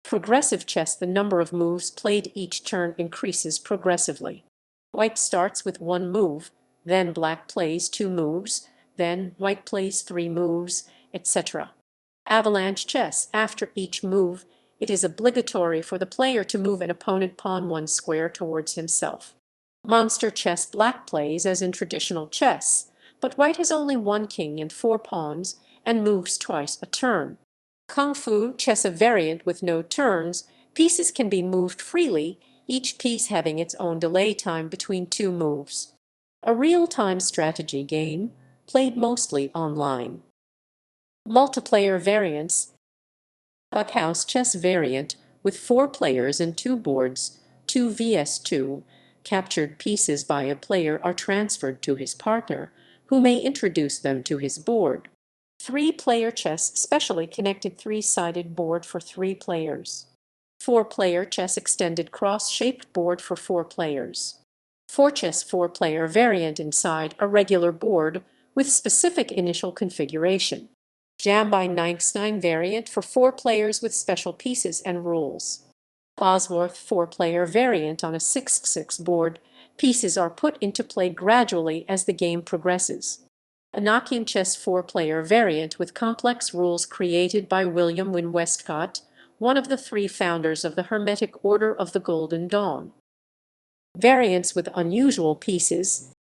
Progressive chess, the number of moves played each turn increases progressively. White starts with 1 move, then black plays 2 moves, then white plays 3 moves, etc. Avalanche chess, after each move, it is obligatory for the player to move an opponent pawn 1 square towards himself. Monster chess, black plays as in traditional chess, but white has only 1 king and 4 pawns and moves twice a turn. Kung Fu chess, a variant with no turns, pieces can be moved freely, each piece having its own delay time between 2 moves. A real-time strategy game, played mostly online. Multiplayer variants. Buckhouse chess variant with 4 players and 2 boards, 2 vs 2. Captured pieces by a player are transferred to his partner, who may introduce them to his board. 3-player chess, specially connected 3-sided board for 3 players. 4-player chess, extended cross-shaped board for 4 players. 4-chess, 4-player variant inside a regular board with specific initial configuration. Jam by Einstein variant for 4 players with special pieces and rules. Bosworth 4-player variant on a 6x6 board. Pieces are put into play gradually as the game progresses. Enochian chess 4-player variant with complex rules created by William Wynne Westcott, one of the 3 founders of the Hermetic Order of the Golden Dawn. Variants with unusual pieces.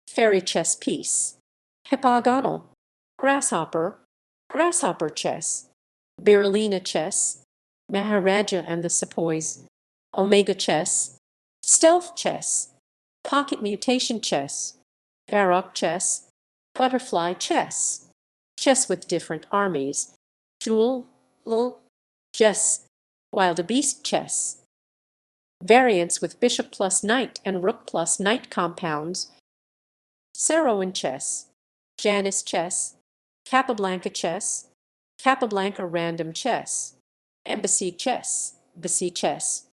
Fairy chess piece. Heptagonal. Grasshopper. Grasshopper chess. Berlina chess. Maharaja and the Sepoys. Omega chess. Stealth chess. Pocket mutation chess. Baroque chess. Butterfly chess. Chess with different armies. Jewel, chess. Wildebeest chess. Variants with bishop plus knight and rook plus knight compounds. Sarowan chess. Janus chess. Capablanca chess. Capablanca random chess. Embassy chess. Embassy chess.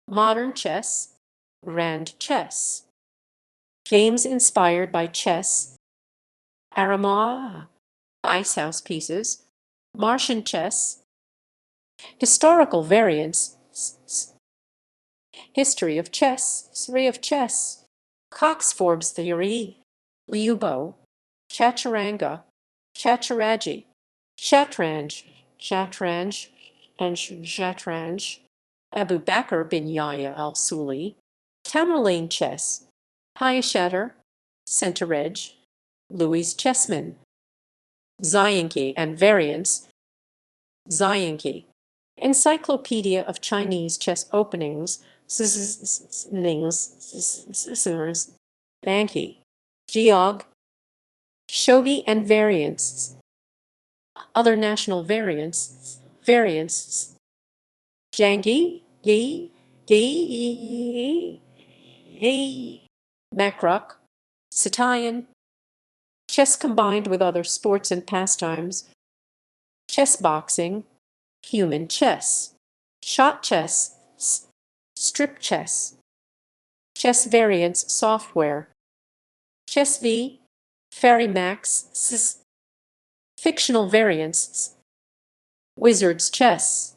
Modern chess. Rand chess. Games inspired by chess. Arama, Ice House pieces. Martian chess. Historical variants. History of chess. History of chess. Cox-Forbes theory. Liubo. Chaturanga. Chaturaji. Shatranj. Shatranj. And Shatranj. Abu Bakr bin Yahya al-Suli. Tamerlane chess. Hayashatter. Centeredge. Louis Chessman. Zhangyi and variants. Zhangyi. Encyclopedia of Chinese Chess Openings. Banki. Geog. Shogi and variants. Other national variants. Variants. Jangi. Gi. Gi. Macrock. Sicilian. Chess combined with other sports and pastimes. Chess boxing. Human chess. Shot chess. Strip chess. Chess variants software. Chess V. Fairy Max. Fictional variants. Wizard's chess.